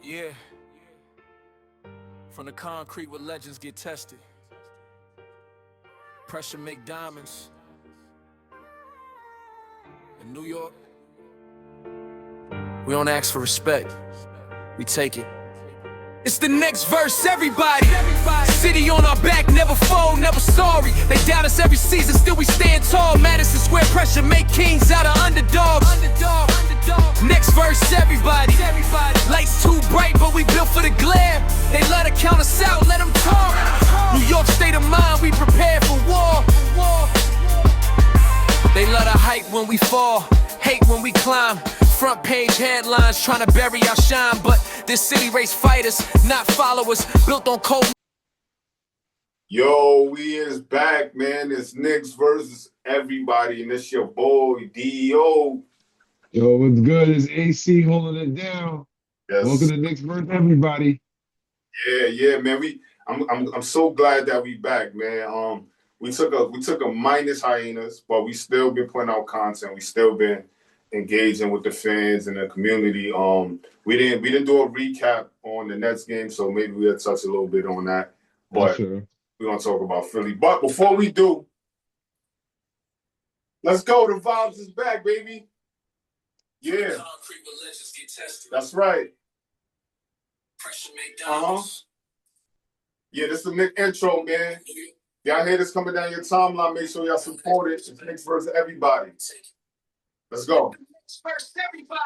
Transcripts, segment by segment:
Yeah, from the concrete where legends get tested. Pressure make diamonds. In New York, we don't ask for respect, we take it. It's the next verse, everybody. City on our back, never fold, never sorry. They doubt us every season, still we stand tall. Madison Square pressure, make kings out of underdogs. Next verse, everybody. Lights too bright, but we built for the glare. They let her count us out, let them talk. New York state of mind, we prepared for war. They let her hype when we fall, hate when we climb. Front page headlines trying to bury our shine, but this city race fighters, not followers, built on cold. Yo, we is back, man. It's Knicks versus everybody, and it's your boy DEO. Yo, what's good? It's AC holding it down. Yes. Welcome to Knicks versus everybody. Yeah, man. I'm so glad that we back, man. We took a minus hiatus, but we still been putting out content. We still been engaging with the fans and the community. We didn't do a recap on the Nets game, so maybe we'll touch a little bit on that. But sure. We're gonna talk about Philly. But before we do, let's go. The vibes is back, baby. Yeah. That's right. Yeah, this is the Nick intro, man. Y'all hear this coming down your timeline. Make sure y'all support it. It's Knicks versus everybody. Let's go. First, everybody.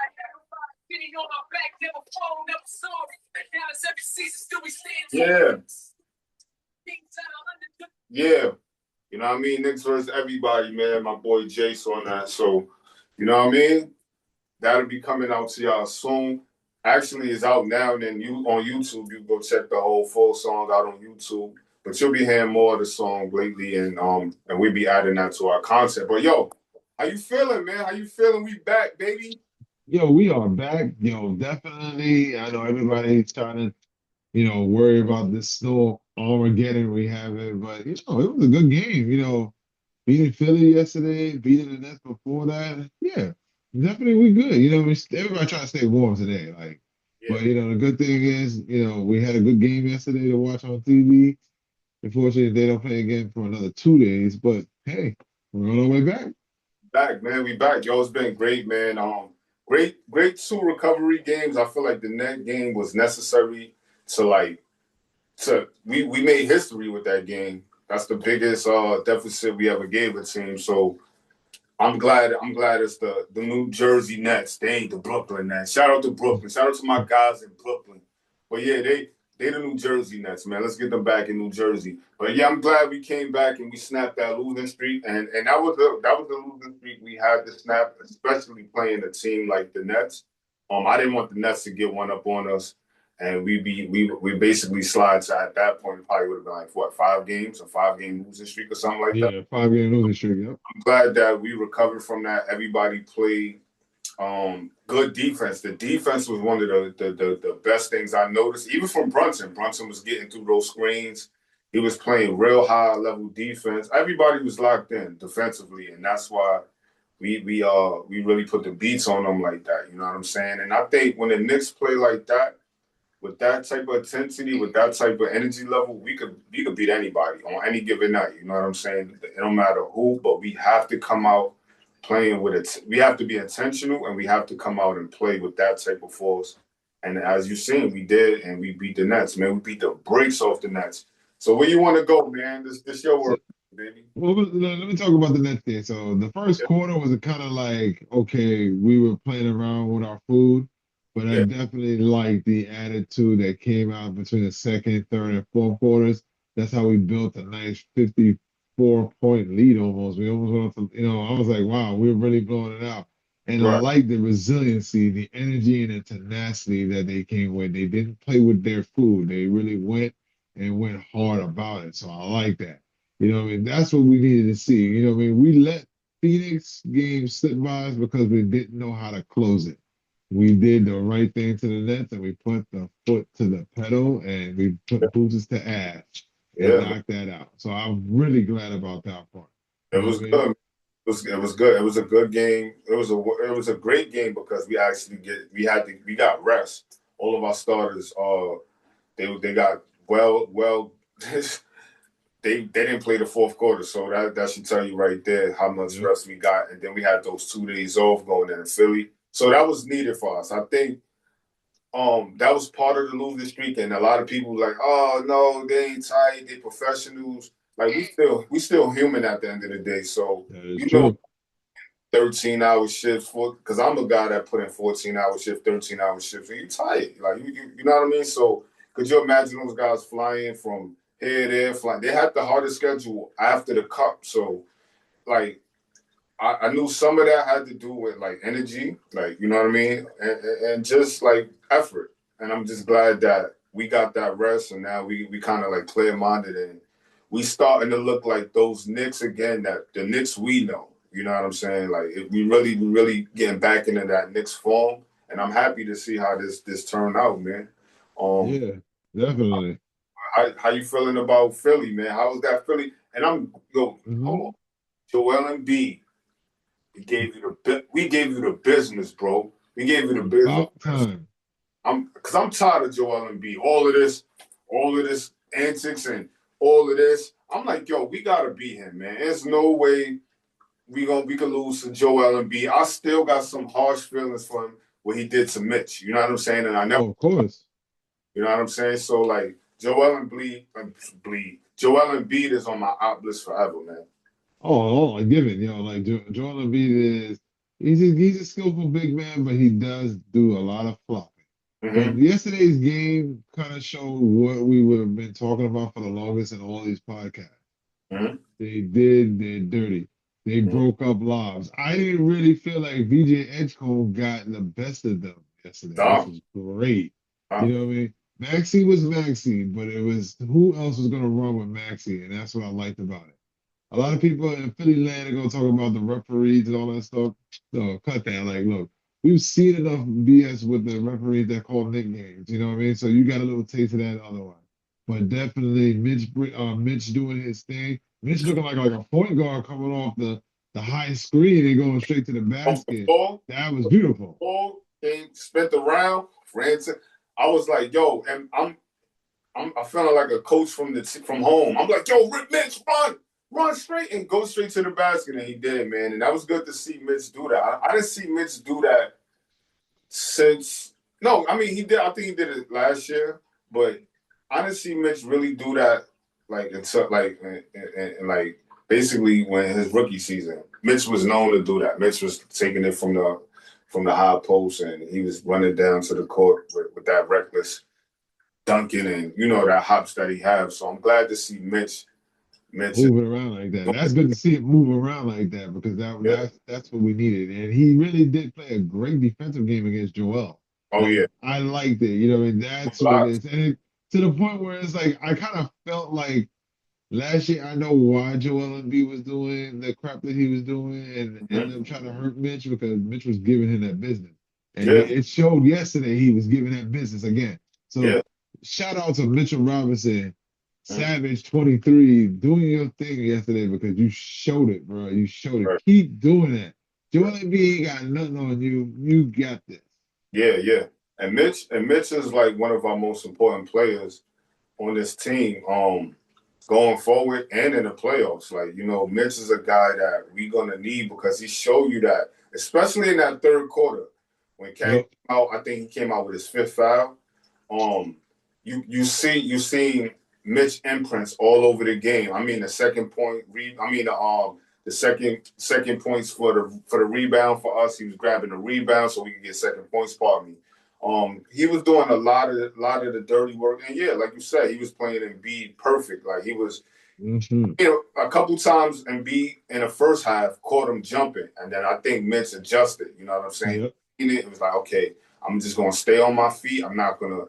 Getting on our back, never fall, never sorry. They count us every season, still we stand. Yeah. You know what I mean? Knicks versus everybody, man. My boy Jace on that. So, you know what I mean? That'll be coming out to y'all soon. Actually, it's out now. And then you on YouTube, you go check the whole full song out on YouTube. But you'll be hearing more of the song lately, and we'll be adding that to our content. But yo, how you feeling, man? How you feeling? We back, baby. Yo, we are back. Yo, definitely. I know everybody's trying to, worry about this snow Armageddon we have it, but it was a good game. Beating Philly yesterday, beating the Nets before that. Yeah, definitely we good. Everybody trying to stay warm today. But the good thing is, we had a good game yesterday to watch on TV. Unfortunately, they don't play again for another 2 days, but hey, we're on our way back. Back, man. We back. Yo, it's been great, man. Great 2 recovery games. I feel like the net game was necessary we made history with that game. That's the biggest deficit we ever gave a team. So I'm glad it's the New Jersey Nets. They ain't the Brooklyn Nets. Shout out to Brooklyn. Shout out to my guys in Brooklyn. But yeah, they the New Jersey Nets, man. Let's get them back in New Jersey. But yeah, I'm glad we came back and we snapped that losing streak. And that was the losing streak we had to snap, especially playing a team like the Nets. I didn't want the Nets to get one up on us. And we basically slide to, at that point, it probably would have been like, what, 5 games? A 5-game losing streak or something like that? Yeah, 5-game losing streak, yep. I'm glad that we recovered from that. Everybody played good defense. The defense was one of the best things I noticed, even from Brunson. Brunson was getting through those screens. He was playing real high-level defense. Everybody was locked in defensively, and that's why we really put the beats on them like that. You know what I'm saying? And I think when the Knicks play like that, with that type of intensity, with that type of energy level, we could beat anybody on any given night. You know what I'm saying? It don't matter who, but we have to come out playing with it. We have to be intentional, and we have to come out and play with that type of force. And as you've seen, we did, and we beat the Nets, man. We beat the brakes off the Nets. So where you want to go, man? This your work, baby. Well, let me talk about the Nets there. So the first quarter was kind of like, okay, we were playing around with our food. But I definitely like the attitude that came out between the second, third, and fourth quarters. That's how we built a nice 54-point lead almost. We almost went up to, I was like, wow, we're really blowing it out. And I like the resiliency, the energy, and the tenacity that they came with. They didn't play with their food. They really went hard about it. So I like that. That's what we needed to see. We let Phoenix games slip by us because we didn't know how to close it. We did the right thing to the Nets, and we put the foot to the pedal, and we put boots to ass and knocked that out. So I'm really glad about that part. It was good. It was good. It was a good game. It was a great game because we got rest all of our starters, they got well. They didn't play the fourth quarter, so that should tell you right there how much rest we got. And then we had those 2 days off going into Philly, so that was needed for us. I think that was part of the losing streak, and a lot of people were like, oh no, they ain't tight, they professionals. Like we still human at the end of the day. So That is you know, true. 13-hour shifts because I'm a guy that put in 14-hour shift, 13-hour shifts, and you tired. Like you know what I mean? So could you imagine those guys flying from here, there, flying? They had the hardest schedule after the cup. So like I knew some of that had to do with like energy, like you know what I mean, and just like effort. And I'm just glad that we got that rest, and now we kind of like clear minded, and we starting to look like those Knicks again, that the Knicks we know. You know what I'm saying? Like if we really getting back into that Knicks form, and I'm happy to see how this turned out, man. Um, Yeah, definitely. how you feeling about Philly, man? How was that Philly? And hold Hmm. on, Joel Embiid. We gave you the business, bro. We gave you the business. About time. I'm tired of Joel Embiid. All of this antics and all of this. I'm like, yo, we gotta beat him, man. There's no way we can lose to Joel Embiid. I still got some harsh feelings for him what he did to Mitch. You know what I'm saying? And I never, Oh, of course. you know what I'm saying. So like, Joel Embiid is on my op list forever, man. Oh, given, like Joel Embiid is he's a skillful big man, but he does do a lot of flopping. But Mm-hmm. yesterday's game kind of showed what we would have been talking about for the longest in all these podcasts. Mm-hmm. They did their dirty. They Mm-hmm. broke up lives. I didn't really feel like VJ Edgecombe got the best of them yesterday, which No, was great. You no. know what I mean? Maxie was Maxie, but it was who else was going to run with Maxie, and that's what I liked about it. A lot of people in Philly land are gonna talk about the referees and all that stuff. No, cut that. Like, look, we've seen enough BS with the referees that call Nick games. You know what I mean? So you got a little taste of that otherwise. But definitely Mitch doing his thing. Mitch looking like a point guard coming off the high screen and going straight to the Off the basket. ball. That was beautiful. Ball came, spent the round, ran to. I was like, yo, and I'm feeling like a coach from home. I'm like, yo, Rick Mitch, run straight and go straight to the basket, and he did, man. And that was good to see Mitch do that. I didn't see Mitch do that since. No, I mean he did. I think he did it last year, but I didn't see Mitch really do that like until like and like basically when his rookie season. Mitch was known to do that. Mitch was taking it from the high post, and he was running down to the court with that reckless dunking and that hops that he has. So I'm glad to see Mitch. Moving around like that. That's good to see it move around like that because Yeah. that's what we needed. And he really did play a great defensive game against Joel. Oh Like yeah. I liked it. You know what I mean? That's what it Blocks. is. And to the point where it's like I kind of felt like last year I know why Joel Embiid was doing the crap that he was doing and Mm-hmm. them trying to hurt Mitch because Mitch was giving him that business. And Yeah. it showed yesterday he was giving that business again. So Yeah. shout out to Mitchell Robinson Mm-hmm. Savage 23 doing your thing yesterday because you showed it, bro. You showed it. Right. Keep doing it. Joel Right. Embiid got nothing on you. You got this. Yeah. Yeah. And Mitch is like one of our most important players on this team. Going forward and in the playoffs. Like, Mitch is a guy that we're gonna need because he showed you that, especially in that third quarter. When Cat Yep. came out, I think he came out with his fifth foul. Um, you seen Mitch imprints all over the game. I mean the second point the second points for the rebound for us. He was grabbing the rebound so we could get second points, pardon me. He was doing a lot of the dirty work, and yeah, like you said, he was playing Embiid perfect. Like he was, Hmm. a couple times Embiid in the first half caught him jumping, and then I think Mitch adjusted. You know what I'm saying? Yep. It was like, okay, I'm just gonna stay on my feet. I'm not gonna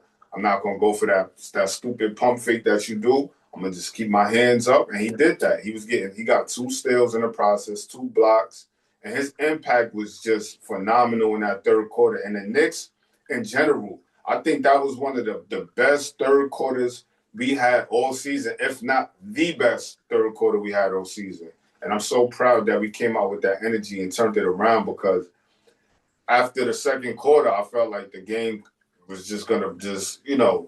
go for that stupid pump fake that you do. I'm gonna just keep my hands up, and he did that. He got 2 steals in the process, 2 blocks, and his impact was just phenomenal in that third quarter. And the Knicks in general, I think that was one of the best third quarters we had all season, if not the best third quarter we had all season. And I'm so proud that we came out with that energy and turned it around because after the second quarter, I felt like the game was just gonna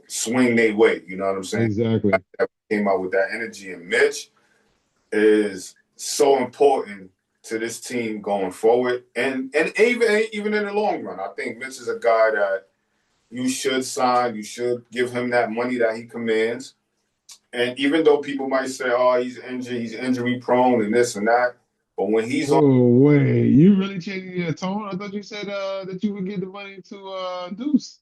swing their way. You know what I'm saying? Exactly. That came out with that energy, and Mitch is so important to this team going forward, and even in the long run. I think Mitch is a guy that you should sign. You should give him that money that he commands. And even though people might say, "Oh, he's injured, he's injury prone, and this and that," but when he's on, Oh, wait, you really changing your tone? I thought you said that you would give the money to Deuce.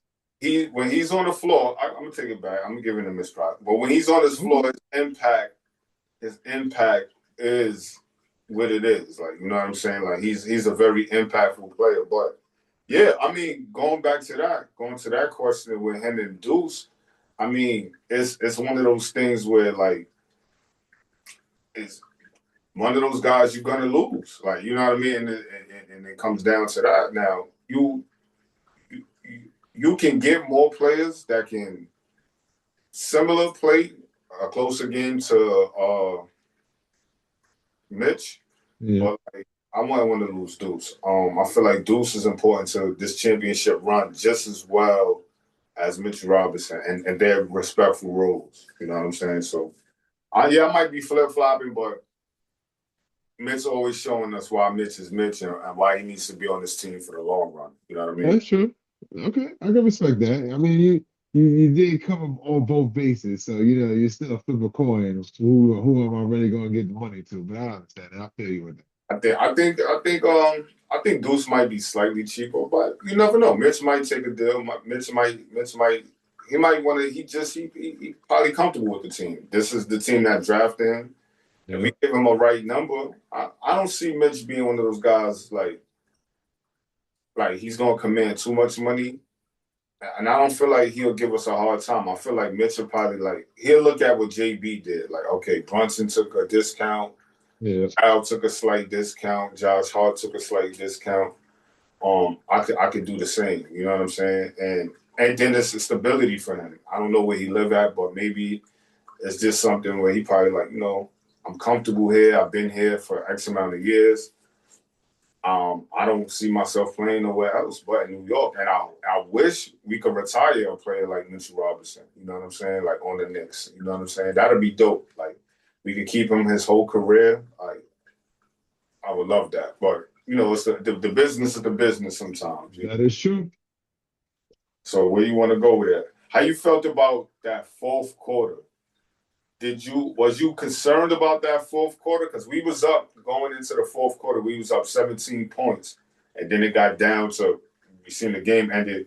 when he's on the floor, I'm gonna take it back. I'm giving him his pride. But when he's on his floor, Okay. his impact is what it is. Like, you know what I'm saying? Like, he's a very impactful player. But yeah, I mean, going to that question with him and Deuce, I mean, it's one of those things where, like, it's one of those guys you're gonna lose. Like, you know what I mean? And it comes down to that. Now, you you can get more players that can similar play a closer game to Mitch, Yeah. but like, I might want to lose Deuce. I feel like Deuce is important to this championship run just as well as Mitch Robinson and their respectful roles. You know what I'm saying? So, I might be flip flopping, but Mitch always showing us why Mitch is Mitch and why he needs to be on this team for the long run. You know what I mean? That's true. Okay, I can respect that. I mean, you did come on both bases, so you still flip a coin. Who am I really going to get the money to? But I understand that. I feel you with that. I think Deuce might be slightly cheaper, but you never know. Mitch might take a deal. Mitch might he might want to. He probably comfortable with the team. This is the team that drafted him. If Yeah. we give him a right number, I don't see Mitch being one of those guys like he's gonna command too much money. And I don't feel like he'll give us a hard time. I feel like Mitch will probably he'll look at what JB did. Like, okay, Brunson took a discount. Yeah. Al took a slight discount. Josh Hart took a slight discount. I could do the same. You know what I'm saying? And then there's a stability for him. I don't know where he live at, but maybe it's just something where he probably I'm comfortable here. I've been here for X amount of years. I don't see myself playing nowhere else but in New York. And I wish we could retire a player like Mitchell Robinson. You know what I'm saying? Like on the Knicks. You know what I'm saying? That'd be dope. Like we could keep him his whole career. Like I would love that. But it's the business of the business sometimes. That is true. So where you want to go with that? How you felt about that fourth quarter? Was you concerned about that fourth quarter? Because we was up going into the fourth quarter. We was up 17 points, and then it got down to we seen the game ended.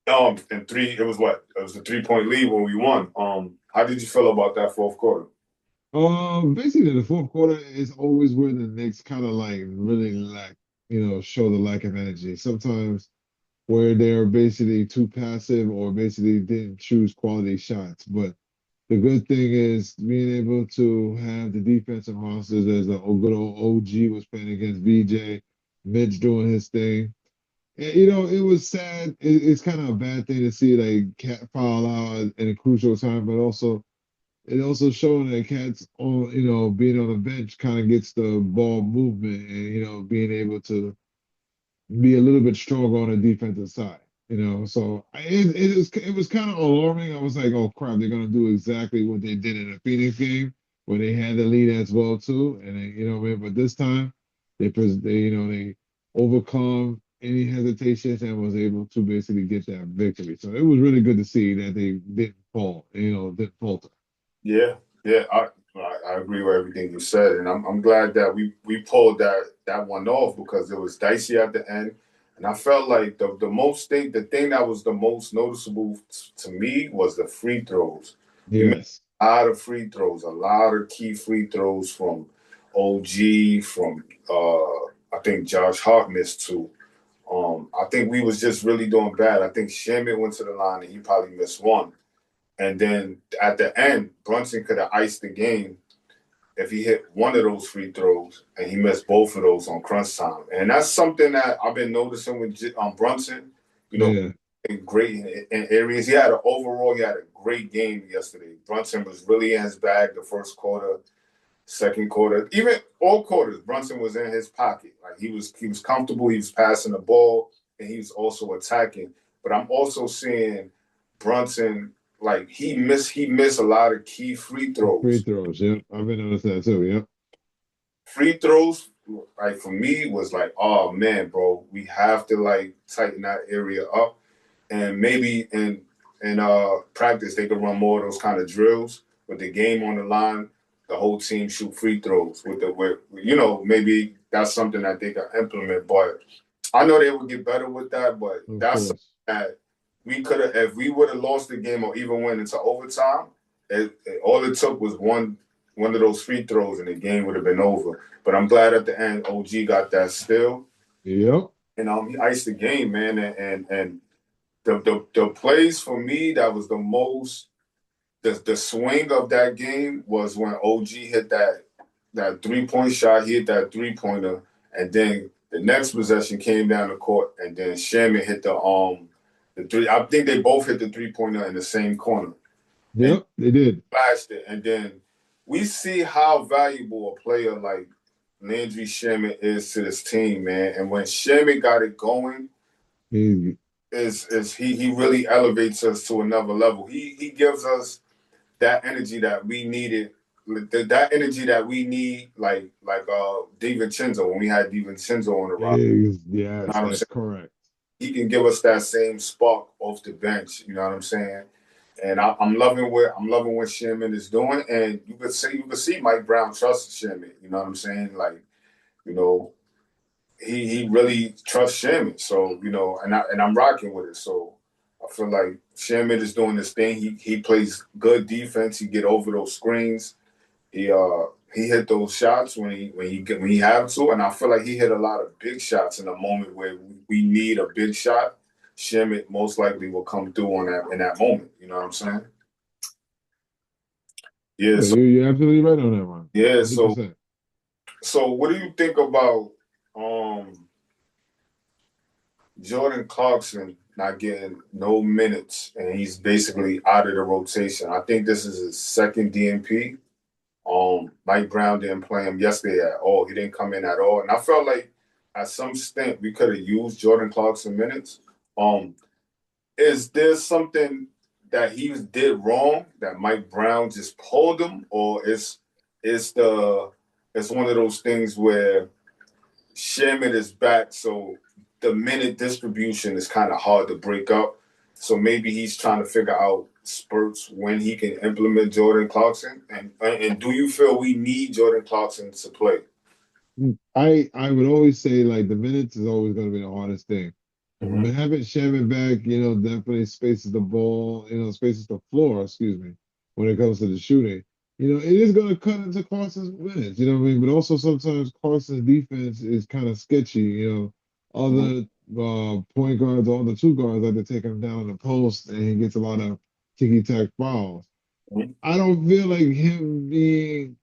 In three, it was what? It was a 3-point lead when we won. How did you feel about that fourth quarter? Basically, the fourth quarter is always where the Knicks kind of like really show the lack of energy. Sometimes where they're basically too passive or basically didn't choose quality shots. But the good thing is being able to have the defensive monsters as the good old OG was playing against BJ, Mitch doing his thing. And, it was sad. It's kind of a bad thing to see like Cat foul out in a crucial time, but also it also showing that Cat's on, being on the bench kind of gets the ball movement and being able to be a little bit stronger on the defensive side. So it was kind of alarming. I was like, oh crap, they're gonna do exactly what they did in the Phoenix game where they had the lead as well too, and but this time they overcome any hesitations and was able to basically get that victory. So it was really good to see that they didn't fall, didn't falter. Yeah, yeah, I agree with everything you said, and I'm glad that we pulled that one off because it was dicey at the end, and I felt like the thing that was the most noticeable to me was the free throws. We made Yes. a lot of free throws, a lot of key free throws from OG, from I think Josh Hart missed two. I think we was just really doing bad. I think Shamit went to the line and he probably missed one. And then at the end, Brunson could have iced the game if he hit one of those free throws and he missed both of those on crunch time. And that's something that I've been noticing with Brunson. Yeah. Great in areas. He had a great game yesterday. Brunson was really in his bag the first quarter, second quarter, even all quarters. Brunson was in his pocket. Like he was comfortable. He was passing the ball and he was also attacking. but I'm also seeing Brunson, like he missed a lot of key free Free throws. throws, yep. I've been noticing that too, yep. Free throws, like for me, was like, oh man, bro, we have to like tighten that area up, and maybe in practice they could run more of those kind of drills with the game on the line. The whole team shoot free throws with maybe that's something that they can implement. But I know they would get better with that. But Of that's something course. that we could have, if we would have lost the game or even went into overtime. All it took was one of those free throws and the game would have been over. But I'm glad at the end OG got that still. Yep. And he iced the game, man. And the plays for me that was the most the swing of that game was when OG hit that 3-point shot. He hit that 3-pointer, and then the next possession came down the court, and then Sherman hit the three. I think they both hit the 3-pointer in the same corner and Yep, they did. flashed it. And then we see how valuable a player like Landry Sherman is to this team, man. And when Sherman got it going, He, is he really elevates us to another level. He gives us that energy that we needed, that energy that we need, like DiVincenzo when we had DiVincenzo on the roster. You know yes, what I'm that's saying? correct. He can give us that same spark off the bench. You know what I'm saying? And I'm loving what Sherman is doing, and you could see Mike Brown trusts Sherman. You know what I'm saying? Like, you know, he really trusts Sherman. So, and I'm rocking with it. So I feel like Sherman is doing this thing. He plays good defense. He get over those screens. He hit those shots when he had to, and I feel like he hit a lot of big shots in a moment where we need a big shot. Sherman most likely will come through on that in that moment. You know what I'm saying? Yeah. No, So you're absolutely right on that one. yeah. So 100%. so what do you think about um Jordan Clarkson not getting no minutes and he's basically out of the rotation? I think this is his second DNP. Mike Brown didn't play him yesterday at all. He didn't come in at all. And I felt like at some stint we could have used Jordan Clarkson minutes. Um, is there something that he did wrong that Mike Brown just pulled him, or is it's one of those things where Sherman is back, so the minute distribution is kind of hard to break up. So maybe he's trying to figure out spurts when he can implement Jordan Clarkson. And do you feel we need Jordan Clarkson to play? I would always say like the minutes is always going to be the hardest thing. Mm-hmm. But having Sherman back, definitely spaces the ball, spaces the floor, excuse me, when it comes to the shooting. It is going to cut into Carson's minutes, you know what I mean? But also sometimes Carson's defense is kind of sketchy, Other point guards, all the two guards like to take him down in the post and he gets a lot of ticky-tack fouls. Mm-hmm. I don't feel like him being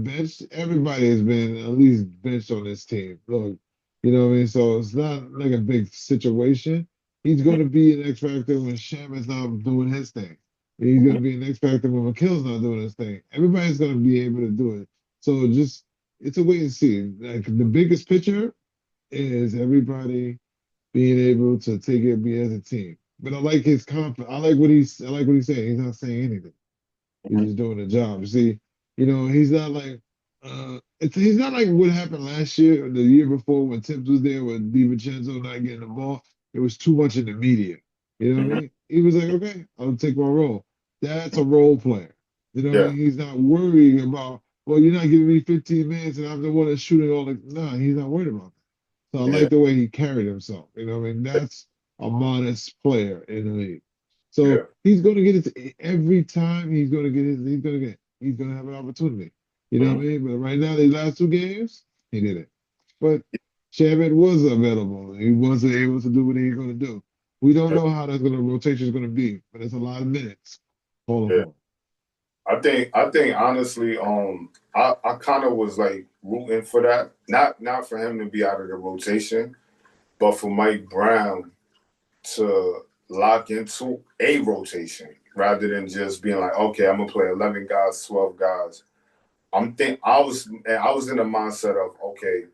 benched, everybody has been at least benched on this team. Look, you know what I mean? So it's not like a big situation. He's going to be an X factor when Shaman's not doing his thing. He's going to be an X factor when McKill's not doing his thing. Everybody's going to be able to do it. So it's a wait and see. Like the biggest picture is everybody being able to take it be as a team. But I like his confidence. I like what he's saying. He's not saying anything. He's just doing the job. You see, he's not like he's not like what happened last year or the year before when Tibbs was there with DiVincenzo not getting the ball. It was too much in the media. You know what I Mm-hmm. mean? He was like, okay, I'll take my role. That's a role player. You know what I Yeah, mean? He's not worrying about, well, you're not giving me 15 minutes and I'm the one that's shooting all the. No, he's not worried about that. So I yeah, like the way he carried himself. You know what I mean? That's a modest player in the league. yeah. So he's going to get it every time. He's going to have an opportunity. You know what I Mm-hmm. mean? But right now, these last two games, he did it. But Shavit was available. He wasn't able to do what he's going to do. We don't know how rotation is going to be, but it's a lot of minutes calling Yeah. for. I think honestly, I kind of was like rooting for that. Not for him to be out of the rotation, but for Mike Brown to lock into a rotation rather than just being like, okay, I'm gonna play 11 guys, 12 guys. I was in the mindset of, okay,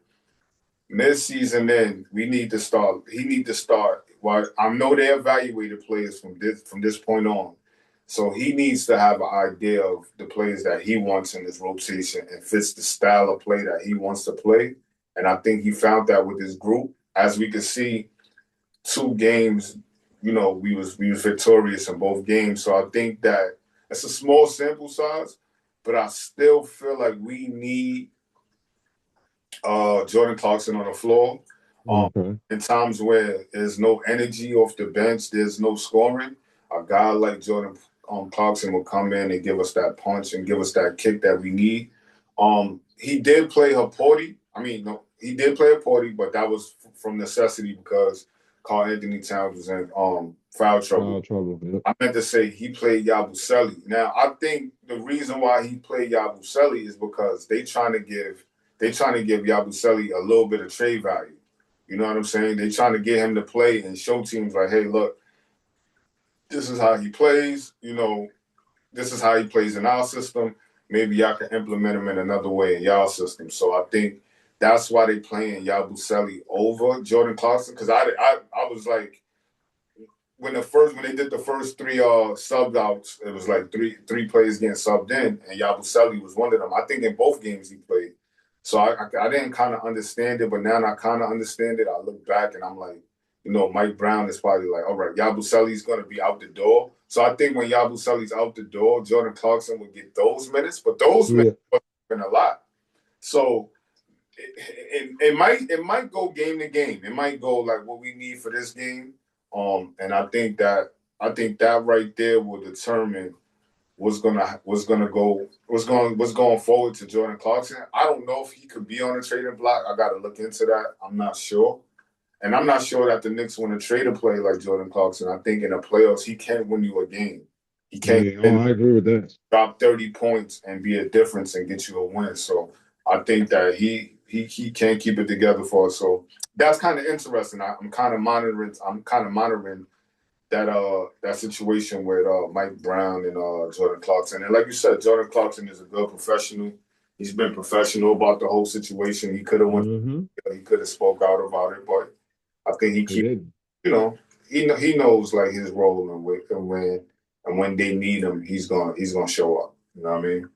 mid-season then we need to start. He need to start well, I know they evaluated players from this point on. So he needs to have an idea of the players that he wants in his rotation and fits the style of play that he wants to play. And I think he found that with his group. As we can see, 2 games, we was victorious in both games. So I think that it's a small sample size, but I still feel like we need Jordan Clarkson on the floor. Okay. In times where there's no energy off the bench, there's no scoring, a guy like Jordan Clarkson will come in and give us that punch and give us that kick that we need. He did play Haporti. I mean, no, he did play Haporti, but that was from necessity because Carl Anthony Towns was in foul trouble. Trouble. Yep. I meant to say he played Yabusele. Now, I think the reason why he played Yabusele is because they trying to give Yabusele a little bit of trade value. You know what I'm saying? They trying to get him to play and show teams like, hey, look, this is how he plays. This is how he plays in our system. Maybe y'all can implement him in another way in y'all system. So I think that's why they playing Yabusele over Jordan Clarkson. Because I was like, when they did the first 3 subbed outs, it was like three players getting subbed in, and Yabusele was one of them. I think in both games he played. So I didn't kind of understand it, but now I kind of understand it. I look back and I'm like, Mike Brown is probably like, all right, Yabusele's going to be out the door. So I think when Yabusele's out the door, Jordan Clarkson would get those minutes, but those minutes would have been a lot. So it might go game to game. It might go like what we need for this game. And I think that right there will determine what's going forward to Jordan Clarkson. I don't know if he could be on a trading block. I got to look into that. I'm not sure. And I'm not sure that the Knicks want to trade a player like Jordan Clarkson. I think in the playoffs, he can't win you a game. He can't I agree with that. Drop 30 points and be a difference and get you a win. So I think that he can't keep it together for us. So that's kind of interesting. I'm kind of monitoring that situation with Mike Brown and Jordan Clarkson. And like you said, Jordan Clarkson is a good professional. He's been professional about the whole situation. He could have he could have spoke out about it, but I think he knows like his role and when they need him, he's gonna show up. You know what I mean?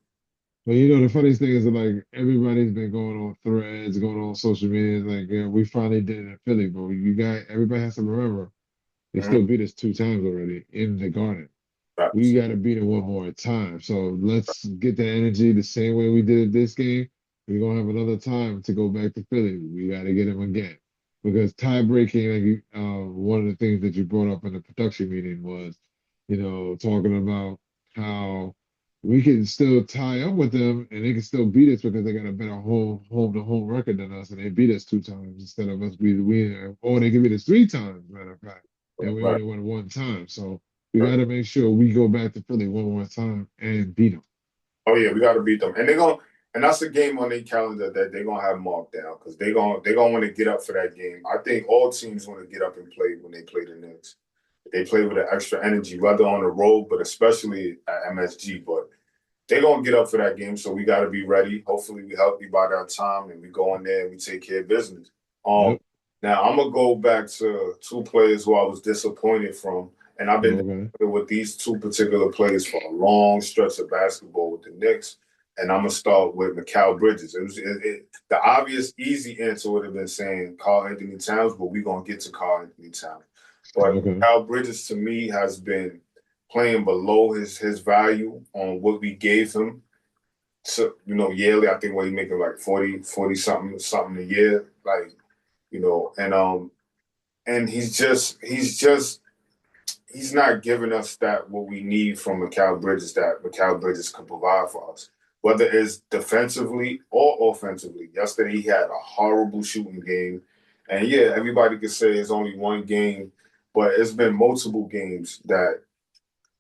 But the funniest thing is that, like, everybody's been going on threads, going on social media, like, yeah, we finally did it in Philly, but everybody has to remember they still beat us 2 times already in the Garden. Right. We got to beat it one more time. So let's get the energy the same way we did it this game. We're gonna have another time to go back to Philly. We got to get him again because tie breaking. Like, one of the things that you brought up in the production meeting was, talking about how we can still tie up with them and they can still beat us because they got a better home to home record than us, and they beat us 2 times instead of us beating, or they can beat us 3 times, matter of fact, and we only won 1 time. So we got to make sure we go back to Philly one more time and beat them. Oh yeah, we got to beat them, and and that's a game on their calendar that they're gonna have marked down because they're gonna want to get up for that game. I think all teams want to get up and play when they play the Knicks. They play with an extra energy, whether on the road, but especially at MSG. But they're going to get up for that game, so we got to be ready. Hopefully, we healthy by that time, and we go in there and we take care of business. Now, I'm going to go back to 2 players who I was disappointed from, and I've been with these 2 particular players for a long stretch of basketball with the Knicks, and I'm going to start with Mikal Bridges. The obvious, easy answer would have been saying Carl Anthony Towns, but we're going to get to Carl Anthony Towns. But Mikal Bridges, to me, has been playing below his value on what we gave him. So, yearly, I think he's making like 40 something a year. Like, and he's not giving us what we need from Mikal Bridges that Mikal Bridges can provide for us, whether it's defensively or offensively. Yesterday, he had a horrible shooting game. And yeah, everybody could say it's only 1 game, but it's been multiple games that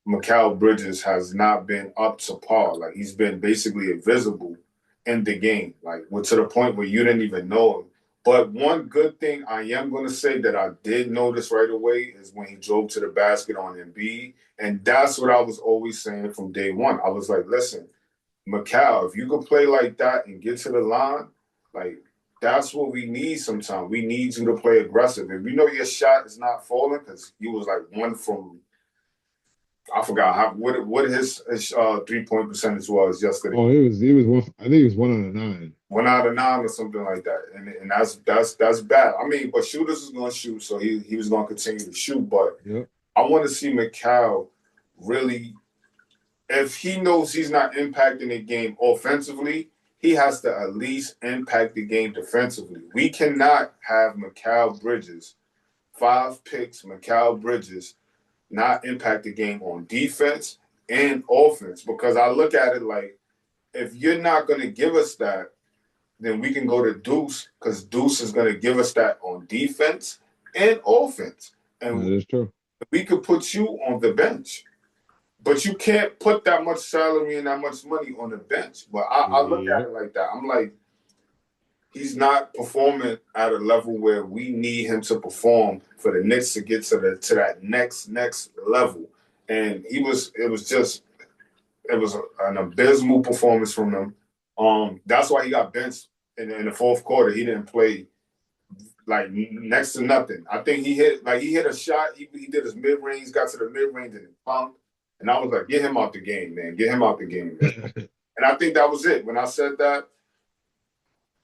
Mikal Bridges has not been up to par. Like, he's been basically invisible in the game, like, to the point where you didn't even know him. But one good thing I am going to say that I did notice right away is when he drove to the basket on Embiid. And that's what I was always saying from day one. I was like, listen, Mikal, if you could play like that and get to the line, like, that's what we need sometimes. We need you to play aggressive. If you know your shot is not falling, because he was like one from, I forgot what his 3-point percentage was yesterday. Oh, he was one. I think he was 1 out of 9. 1 out of 9 or something like that, and that's bad. I mean, but shooters is going to shoot, so he was going to continue to shoot. But Yep. I want to see Mikal really, if he knows he's not impacting the game offensively, he has to at least impact the game defensively. We cannot have Mikal Bridges, 5 picks, Mikal Bridges, not impact the game on defense and offense, because I look at it like, if you're not going to give us that, then we can go to Deuce, because Deuce is going to give us that on defense and offense. That And is true. we could put you on the bench. But you can't put that much salary and that much money on the bench. But I look at Yep. it like that. I'm like, he's not performing at a level where we need him to perform for the Knicks to get to that next level. And it was an abysmal performance from him. That's why he got benched in the fourth quarter. He didn't play like next to nothing. I think he hit a shot. He did his mid range, got to the mid range and pumped. And I was like, get him out the game, man. Get him out the game. And I think that was it. When I said that,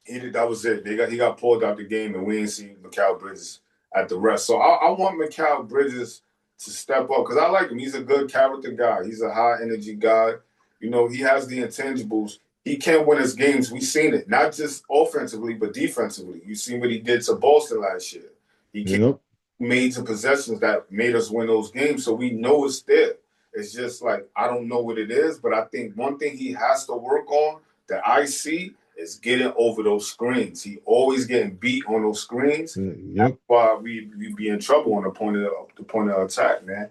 that was it. He got pulled out the game, and we didn't see Mikal Bridges at the rest. So I want Mikal Bridges to step up, because I like him. He's a good character guy. He's a high energy guy. You know, he has the intangibles. He can win his games. We've seen it, not just offensively, but defensively. You see what he did to Boston last year. He Yep. made some possessions that made us win those games. So we know it's there. It's just like, I don't know what it is, but I think one thing he has to work on that I see is getting over those screens. He always getting beat on those screens. Yep. That's why we be in trouble on the point of attack, man.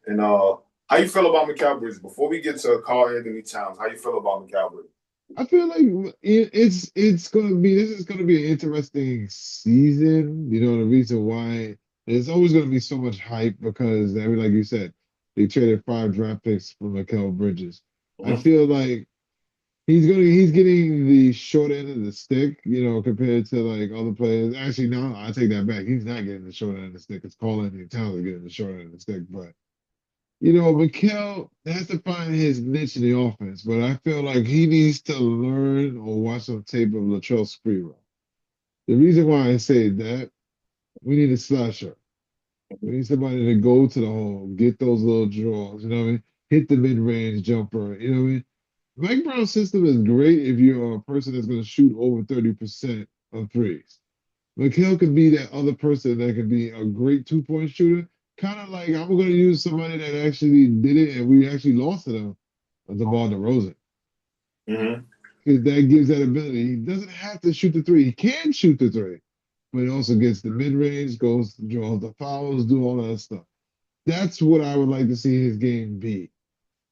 And how you feel about Mikal Bridges? Before we get to Karl Anthony Towns, how you feel about Mikal Bridges? I feel like it's gonna be this is gonna be an interesting season. You know, the reason why there's always gonna be so much hype because I mean, like you said, they traded 5 draft picks for Mikal Bridges. I Mm-hmm. feel like he's getting the short end of the stick, you know, compared to like other players. Actually, no, I take that back. He's not getting the short end of the stick. It's Karl Anthony Towns getting the short end of the stick, but. You know, Mikal has to find his niche in the offense, but I feel like he needs to learn or watch some tape of Latrell Sprewell. The reason why I say that, we need a slasher. We need somebody to go to the hole, get those little draws, you know what I mean? Hit the mid-range jumper, you know what I mean? Mike Brown's system is great if you're a person that's going to shoot over 30% of threes. Mikal could be that other person that could be a great 2-point shooter. Kind of like I'm going to use somebody that actually did it and we actually lost to them, DeMar DeRozan. Mm-hmm. Because that gives that ability. He doesn't have to shoot the three. He can shoot the three, but he also gets the mid range, goes, draws the fouls, do all that stuff. That's what I would like to see his game be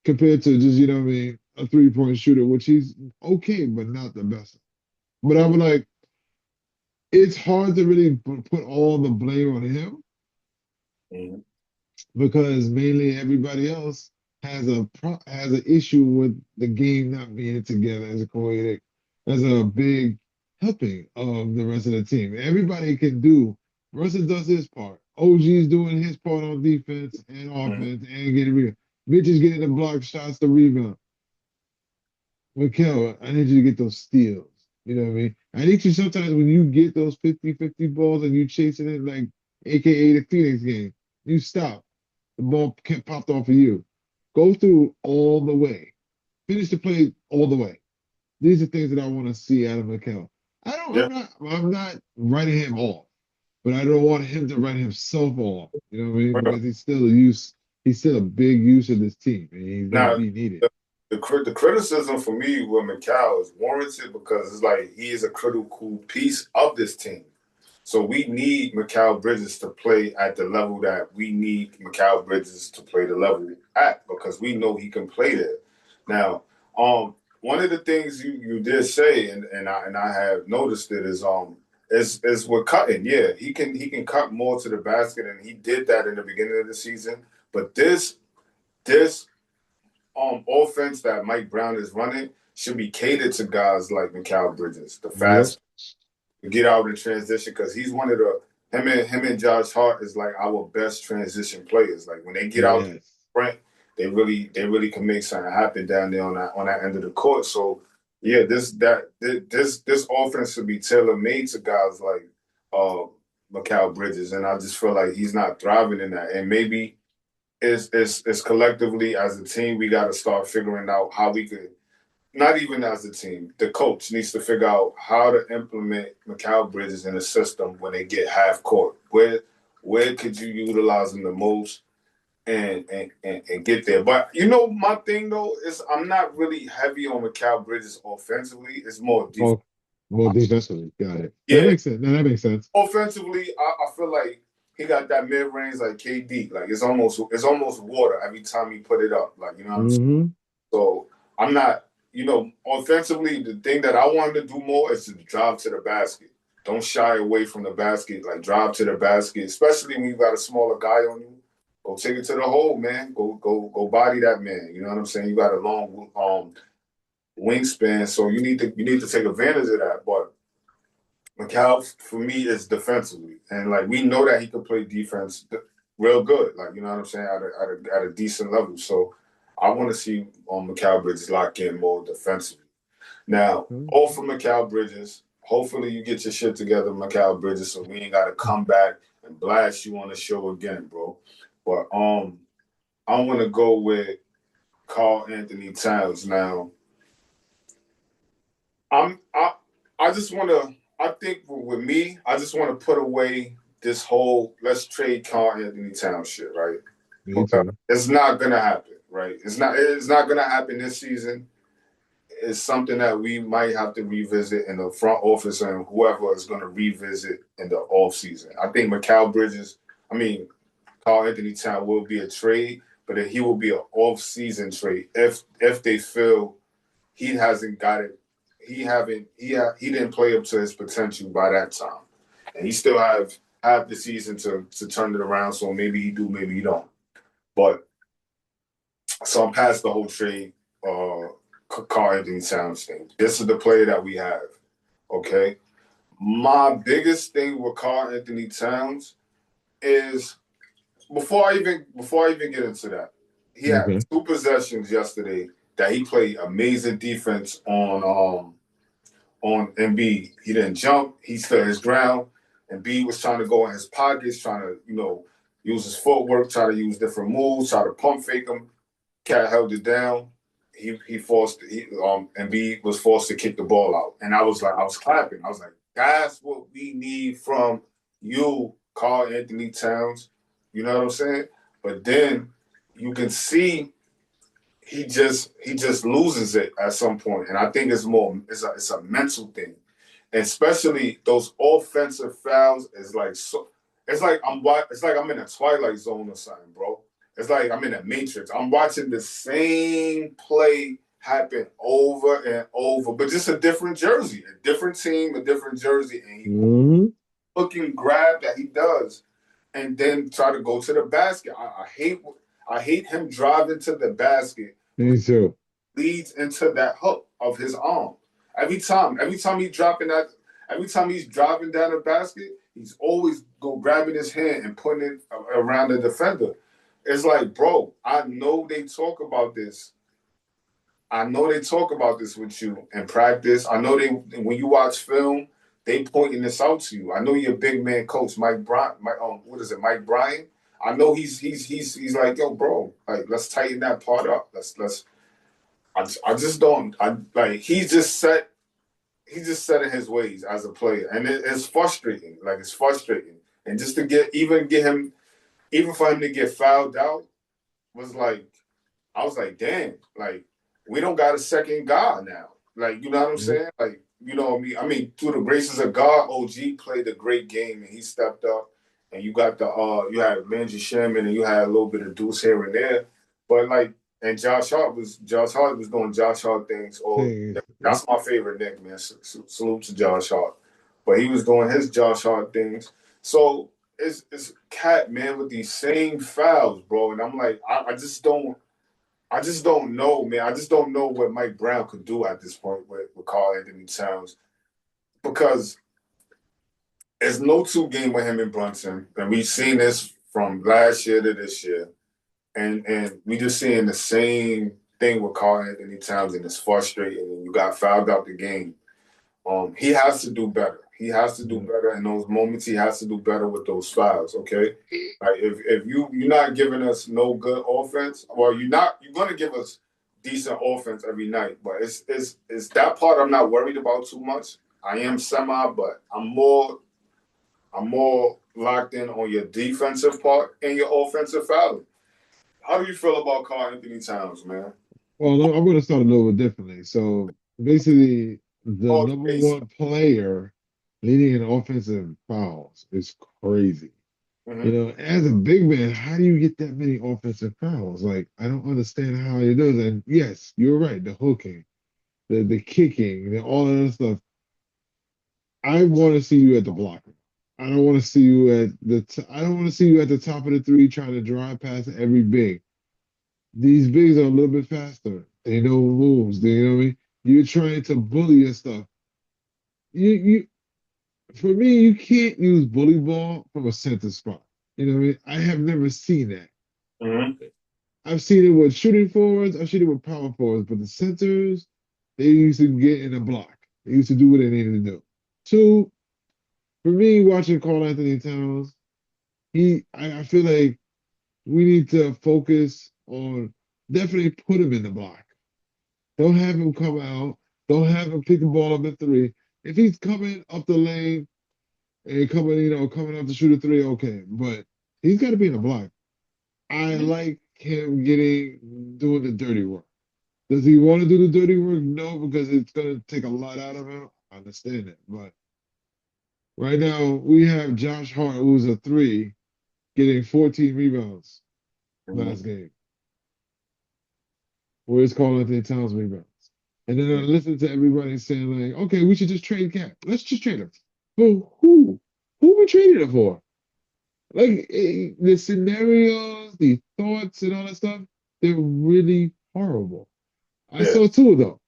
compared to just, you know what I mean, a 3-point shooter, which he's okay, but not the best. But I would like, it's hard to really put all the blame on him Mm-hmm. because mainly everybody else has an issue with the game not being together as a coordinator, as a big helping of the rest of the team. Everybody can do. Russell does his part. OG's doing his part on defense and Mm-hmm. offense and getting rebound. Mitch is getting the block shots, the rebound. Mikel, I need you to get those steals. You know what I mean? I need you sometimes when you get those 50-50 balls and you chasing it like AKA the Phoenix game, you stop. The ball popped off of you. Go through all the way. Finish the play all the way. These are things that I want to see out of Mikel. Yeah. I'm not writing him off, but I don't want him to write himself off. You know what I mean? Because he's still a big use of this team and he's gonna Now, be needed. the criticism for me with Mikal is warranted, because it's like he is a critical piece of this team. So we need Mikal Bridges to play at the level that we need Mikal Bridges to play the level at, because we know he can play there. Now, one of the things you did say, and I have noticed it, is with cutting. Yeah, he can cut more to the basket, and he did that in the beginning of the season. But this offense that Mike Brown is running should be catered to guys like Mikal Bridges, the Yep. fast. to get out in transition because he's one of the him and Josh Hart is like our best transition players. Like when they get out Yes. front, they really can make something happen down there on that end of the court. So yeah, this offense should be tailor made to guys like Mikal Bridges, and I just feel like he's not thriving in that. And maybe it's collectively as a team we got to start figuring out how we could. Not even as a team, the coach needs to figure out how to implement Mikal Bridges in the system when they get half court. Where could you utilize them the most and get there? But my thing though is I'm not really heavy on Mikal Bridges offensively. It's more defense. Oh, well, defensively, got it. That Yeah, makes sense. No, that makes sense. offensively, I feel like he got that mid range like KD. Like it's almost water every time he put it up. Like you know what I'm saying. Mm-hmm. So I'm not, offensively, the thing that I wanted to do more is to drive to the basket. Don't shy away from the basket. Like drive to the basket, especially when you got a smaller guy on you. Go take it to the hole, man. Go body that man. You know what I'm saying? You got a long wingspan, so you need to take advantage of that. But Mikal, for me, is defensively, and like we know that he can play defense real good. Like you know what I'm saying, at a decent level. So I want to see Mikal Bridges lock in more defensively. Now, all for Mikal Bridges. Hopefully, you get your shit together, Mikal Bridges, so we ain't got to come back and blast you on the show again, bro. But I want to go with Karl Anthony Towns. Now, I just want to. I think with me, I just want to put away this whole let's trade Karl Anthony Towns shit, right? Me too. It's not gonna happen, right? It's not gonna happen this season. It's something that we might have to revisit in the front office and whoever is gonna revisit in the off season. I think Karl Anthony Towns will be a trade, but he will be an off season trade if they feel he hasn't got it. He didn't play up to his potential by that time, and he still have the season to turn it around. So maybe he do, maybe he don't. But so I'm past the whole trade Karl Anthony Towns thing. This is the player that we have. Okay, my biggest thing with Karl Anthony Towns is before I even get into that, he had Okay. 2 possessions yesterday that he played amazing defense on Embiid. He didn't jump. He stood his ground. Embiid was trying to go in his pockets, trying to, use his footwork, try to use different moves, try to pump fake him. Cat held it down. Embiid was forced to kick the ball out. And I was clapping. I was like, that's what we need from you, Karl Anthony Towns. You know what I'm saying? But then you can see he just loses it at some point, and I think it's a mental thing, and especially those offensive fouls is like so. It's like I'm in a Twilight Zone or something, bro. It's like I'm in a Matrix. I'm watching the same play happen over and over, but just a different jersey, a different team, a different jersey, and he looking grab that he does, and then try to go to the basket. I hate him driving to the basket. Me too. Leads into that hook of his arm. Every time he's driving down the basket, he's always grabbing his hand and putting it around the defender. It's like, bro, I know they talk about this. I know they talk about this with you in practice. I know when you watch film, they pointing this out to you. I know you're a big man coach, Mike Bryant. Mike Bryant? I know he's like, yo, bro, like let's tighten that part up. I just don't. He's just set in his ways as a player, and it's frustrating. Like it's frustrating, and just to even for him to get fouled out was like, I was like, damn, like we don't got a second guy now. Like you know what I'm saying? Like you know what I mean? I mean, through the graces of God, OG played a great game and he stepped up. And you got you had Landry Sherman and you had a little bit of Deuce here and there, but and Josh Hart was doing Josh Hart things. That's my favorite Nick, man. Salute to Josh Hart, but he was doing his Josh Hart things. So it's cat man with these same fouls, bro. And I'm like, I just don't know, man. I just don't know what Mike Brown could do at this point with Karl Anthony Towns because It's no two game with him and Brunson, and we've seen this from last year to this year, and we just seeing the same thing with Karl Anthony Towns, and it's frustrating. And you got fouled out the game. He has to do better. He has to do better in those moments. He has to do better with those fouls. Okay, like if you're not giving us no good offense, well, you're gonna give us decent offense every night, but it's that part I'm not worried about too much. I am semi, but I'm more locked in on your defensive part and your offensive fouling. How do you feel about Karl Anthony Towns, man? Well, I'm going to start a little bit differently. So basically, the Oh, number Jason. one player leading in offensive fouls is crazy. You Mm-hmm. know, as a big man, how do you get that many offensive fouls? Like, I don't understand how you do it. And yes, you're right. The hooking, the kicking, all of that stuff. I want to see you at the blocker. I don't want to see you at I don't want to see you at the top of the three trying to drive past every big. These bigs are a little bit faster. They know moves. You know what I mean? You're trying to bully your stuff. You for me, you can't use bully ball from a center spot. You know what I mean? I have never seen that. Mm-hmm. I've seen it with shooting forwards, I've seen it with power forwards, but the centers, they used to get in a block. They used to do what they needed to do. Two, for me, watching Karl Anthony Towns, I feel like we need to focus on definitely put him in the block. Don't have him come out. Don't have him pick the ball up at three. If he's coming up the lane and coming up to shoot a three, okay. But he's got to be in the block. I like him doing the dirty work. Does he want to do the dirty work? No, because it's going to take a lot out of him. I understand that. But right now, we have Josh Hart, who's a three, getting 14 rebounds Mm-hmm. last game. Where's Karl Anthony Towns rebounds? And then I listen to everybody saying, like, okay, we should just trade Cat. Let's just trade him. But who? Who we traded him for? Like, the scenarios, the thoughts, and all that stuff, they're really horrible. I Yeah. saw two of them.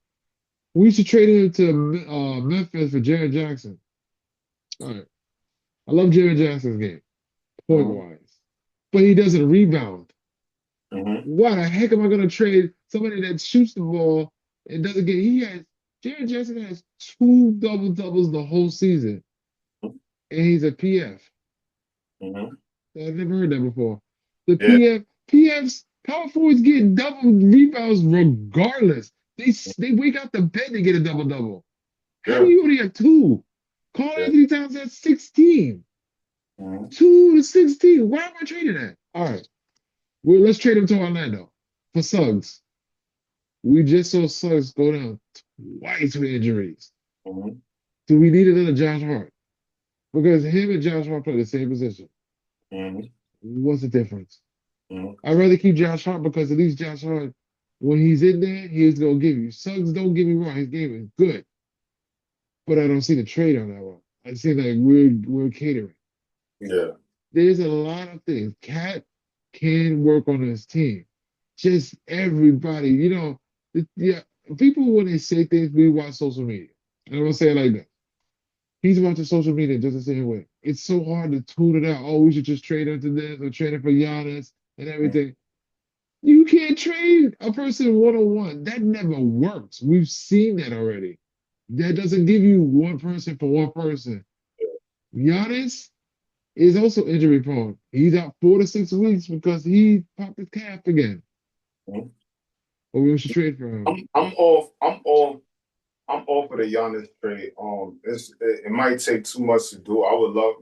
We should trade him to Memphis for Jared Jackson. All right. I love Jared Jackson's game, point Mm-hmm. wise. But he doesn't rebound. Mm-hmm. Why the heck am I going to trade somebody that shoots the ball and doesn't get? Jared Jackson has two double doubles the whole season, and he's a PF. Mm-hmm. I've never heard that before. The Yeah. PFs, power forwards get double rebounds regardless. They wake out the bed to get a double double. How do Yeah. you only have two? Karl Yeah. Anthony Towns has 16. Mm-hmm. 2 to 16. Why am I trading that? All right. Well, let's trade him to Orlando for Suggs. We just saw Suggs go down twice with injuries. Mm-hmm. Do we need another Josh Hart? Because him and Josh Hart play the same position. Mm-hmm. What's the difference? Mm-hmm. I'd rather keep Josh Hart because at least Josh Hart, when he's in there, he's gonna give you. Suggs, don't get me wrong, his game is good, but I don't see the trade on that one. I see like we're catering. Yeah. There's a lot of things. Cat can work on his team. Just everybody, yeah. People when they say things, we watch social media. And I'm gonna say it like that. He's watching social media just the same way. It's so hard to tune it out. Oh, we should just trade him to this or trade him for Giannis and everything. You can't trade a person one on one. That never works. We've seen that already. That doesn't give you one person for one person. Giannis is also injury prone. He's out 4 to 6 weeks because he popped his calf again. Mm-hmm. But we should trade for him. I'm off. I'm off of the Giannis trade. It might take too much to do. I would love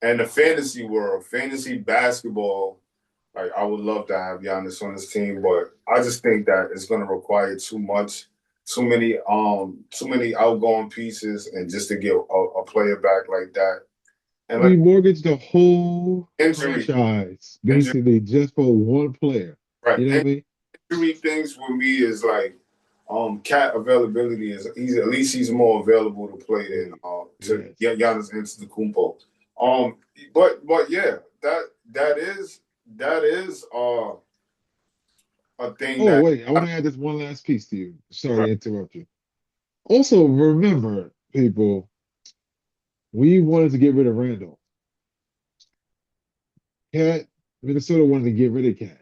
and the fantasy world, fantasy basketball. Like I would love to have Giannis on this team, but I just think that it's going to require too much, too many outgoing pieces, and just to get a player back like that, and We like mortgaged the whole injury, franchise injury, basically just for one player. right? You know what I mean? Injury things with me is like, cat availability is at least he's more available to play than to Yes. get Giannis Antetokounmpo. Um, but yeah, that is a thing Oh, that. wait, I want to add this one last piece to you. Sorry to interrupt you. Also, remember, people, We wanted to get rid of Randall. Cat, Minnesota wanted to get rid of Cat.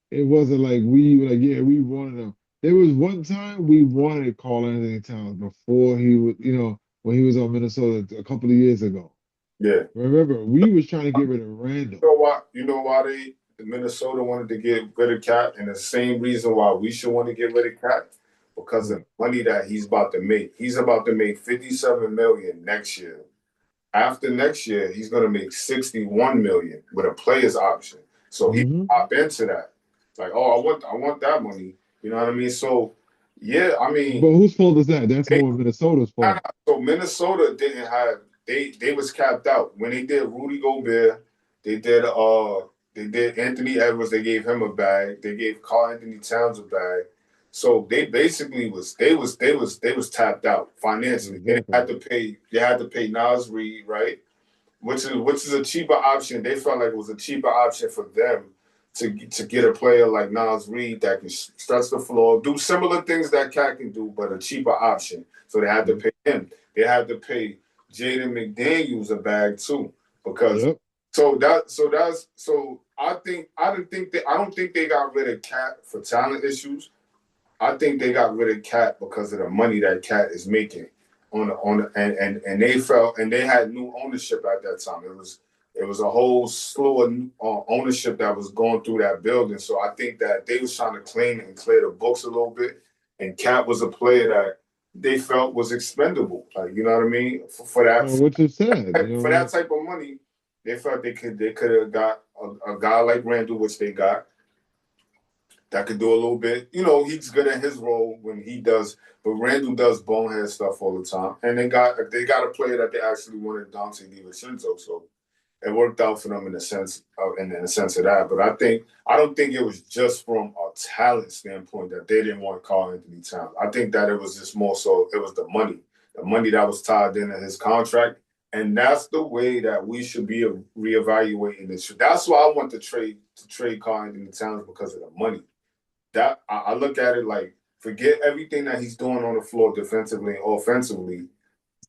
It wasn't like we were like, yeah, we wanted him. There was one time we wanted Carl Anthony Towns before he was, when he was on Minnesota a couple of years ago. Yeah. Remember, we was trying to get rid of Randall. You know why Minnesota wanted to get rid of Cat, and the same reason why we should want to get rid of Cat, because of the money that he's about to make. He's about to make 57 million next year. After next year, he's going to make 61 million with a player's option. So he Mm-hmm. hop into that. Like, oh, I want that money. You know what I mean? So yeah, I mean, But whose fault is that? That's they, more Minnesota's fault. so Minnesota didn't have they was capped out when they did Rudy Gobert. They did Anthony Edwards. They gave him a bag. They gave Karl Anthony Towns a bag. So they basically was tapped out financially. Exactly. They had to pay Nas Reed, right? Which is a cheaper option. They felt like it was a cheaper option for them to get a player like Nas Reed that can stretch the floor, do similar things that Cat can do, but a cheaper option. So they had to pay him. They had to pay Jaden McDaniels a bag too, because Yep. I don't think they got rid of Cat for talent issues. I think they got rid of Cat because of the money that Cat is making and they felt, and they had new ownership at that time. It was a whole slew of ownership that was going through that building. So I think that they was trying to clean and clear the books a little bit. And Cat was a player that they felt was expendable. Like, you know what I mean? For that Which is sad. for that type of money, they felt they could have got a guy like Randall, which they got, that could do a little bit. You know, he's good at his role when he does, but Randall does bonehead stuff all the time. And they got a player that they actually wanted, Dante DiVincenzo, so it worked out for them in the sense of that. But I don't think it was just from a talent standpoint that they didn't want Karl Anthony Towns. I think that it was just more so it was the money that was tied into his contract. And that's the way that we should be reevaluating this. That's why I want to trade Karl Anthony Towns, because of the money. That I look at it like, forget everything that he's doing on the floor defensively and offensively.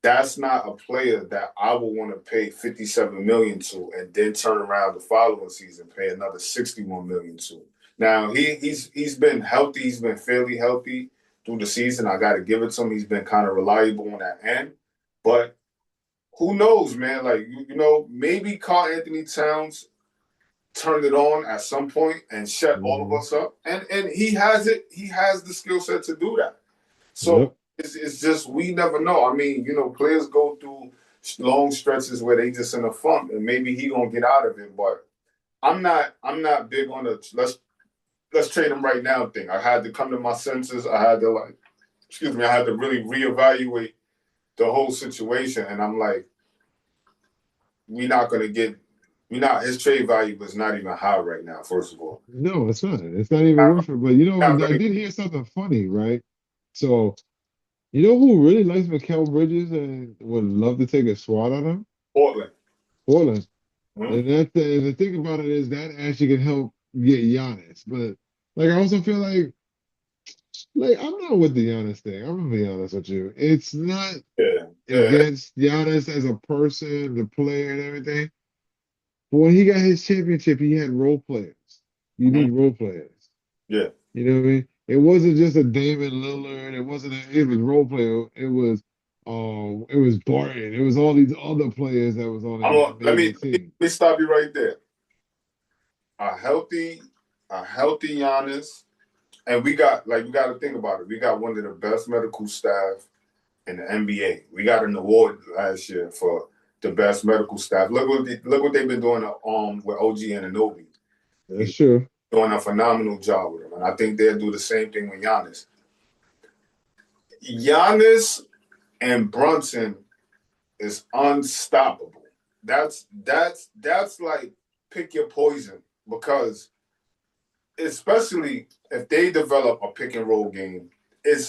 That's not a player that I would want to pay 57 million to and then turn around the following season pay another 61 million to. Now he's been healthy. He's been fairly healthy through the season. I got to give it to him. He's been kind of reliable on that end. But who knows, man? Like, maybe Karl Anthony Towns turned it on at some point and shut all of us up. And he has it. He has the skill set to do that. So it's just, we never know. I mean, players go through long stretches where they just in a funk, and maybe he gonna get out of it. But I'm not big on the let's trade him right now thing. I had to come to my senses. I had to I had to really reevaluate the whole situation. And I'm like, his trade value was not even high right now, first of all. No, it's not. It's not even worth it. But I did hear something funny, right? So, who really likes Mikal Bridges and would love to take a swat at him? Portland. Mm-hmm. And the thing about it is that actually can help get Giannis. But I also feel like I'm not with the Giannis thing. I'm gonna be honest with you. It's not against Giannis as a person, the player, and everything. But when he got his championship, he had role players. You need role players. Yeah. You know what I mean? It wasn't just a David Lillard. It was role player. It was Barton. It was all these other players that was on the let me stop you right there. A healthy Giannis, and we got to think about it. We got one of the best medical staff in the NBA. We got an award last year for the best medical staff. Look what they've been doing with OG Anunoby. That's true. Doing a phenomenal job with him, and I think they'll do the same thing with Giannis. Giannis and Brunson is unstoppable. That's like pick your poison, because especially if they develop a pick and roll game, you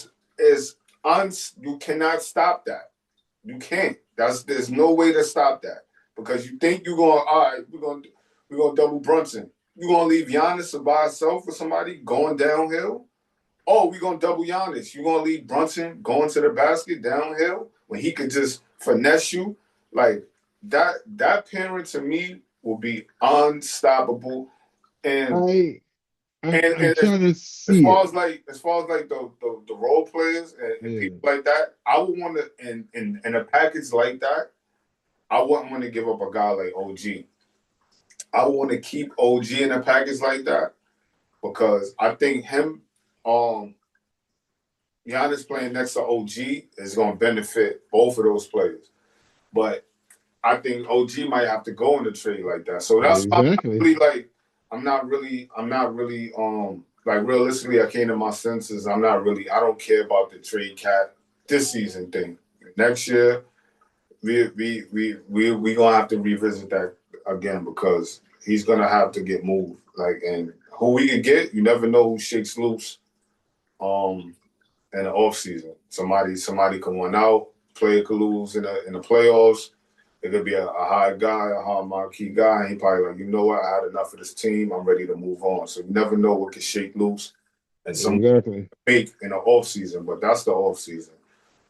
cannot stop that. You can't. There's no way to stop that, because you think you're going, all right, we're gonna double Brunson. You gonna leave Giannis by himself for somebody going downhill? Oh, we're gonna double Giannis. You gonna leave Brunson going to the basket downhill when he could just finesse you? Like that parent to me will be unstoppable. And I I'm and trying to as see far it. as like the role players and Yeah. people like that, I would want to in a package like that. I wouldn't want to give up a guy like OG. I want to keep OG in a package like that because I think him, um, Giannis playing next to OG is going to benefit both of those players. But I think OG might have to go in the trade like that. So that's why Exactly. I'm not really like realistically I came to my senses. I don't care about the trade cat this season thing. Next year we gonna have to revisit that again because he's gonna have to get moved. Like and who we can get, you never know who shakes loose um in the off season. Somebody can win out, player could lose in the playoffs. It could be a high guy, a high marquee guy, and he probably like, you know what, I had enough of this team. I'm ready to move on. So you never know what can shake loose and some Exactly. make in the off season, but that's the off season.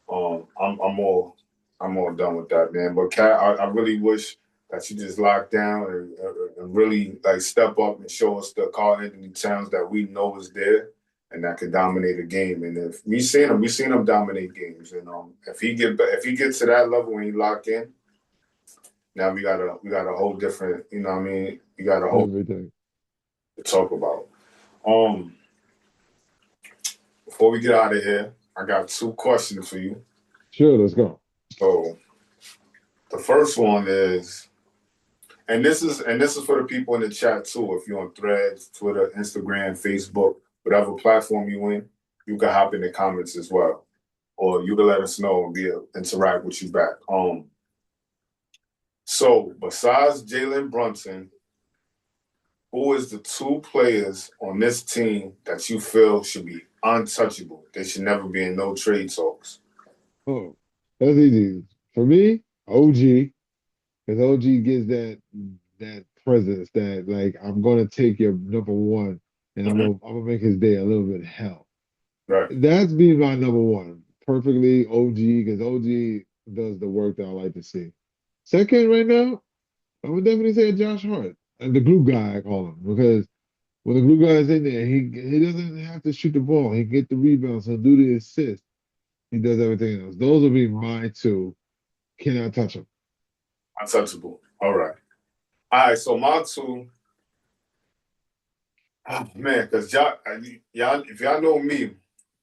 I'm more done with that, man. But Kat, I really wish that you just lock down and really like step up and show us the Carl Anthony Towns that we know is there and that can dominate a game. And if we seen him dominate games. And if he gets to that level when he lock in, now we got a whole different, you know what I mean? We got a whole Everything. to talk about. Um, Before we get out of here, I got two questions for you. Sure, let's go. So the first one is, and this is for the people in the chat too. If you're on Threads, Twitter, Instagram, Facebook, whatever platform you in, you can hop in the comments as well, or you can let us know and interact with you back. So besides Jalen Brunson, who is the two players on this team that you feel should be untouchable? They should never be in no trade talks. Oh, that's easy. For me, OG, because OG gives that presence that like I'm gonna take your number one and Mm-hmm. I'm gonna make his day a little bit hell. Right. That's been my number one. Perfectly OG, because OG does the work that I like to see. Second, right now, I would definitely say Josh Hart, and the glue guy I call him, because when the glue guy is in there, he doesn't have to shoot the ball. He get the rebounds. He'll do the assist. He does everything else. Those will be my two. Cannot touch them. Untouchable. All right. All right. So my two, oh, man, because y'all, if y'all know me,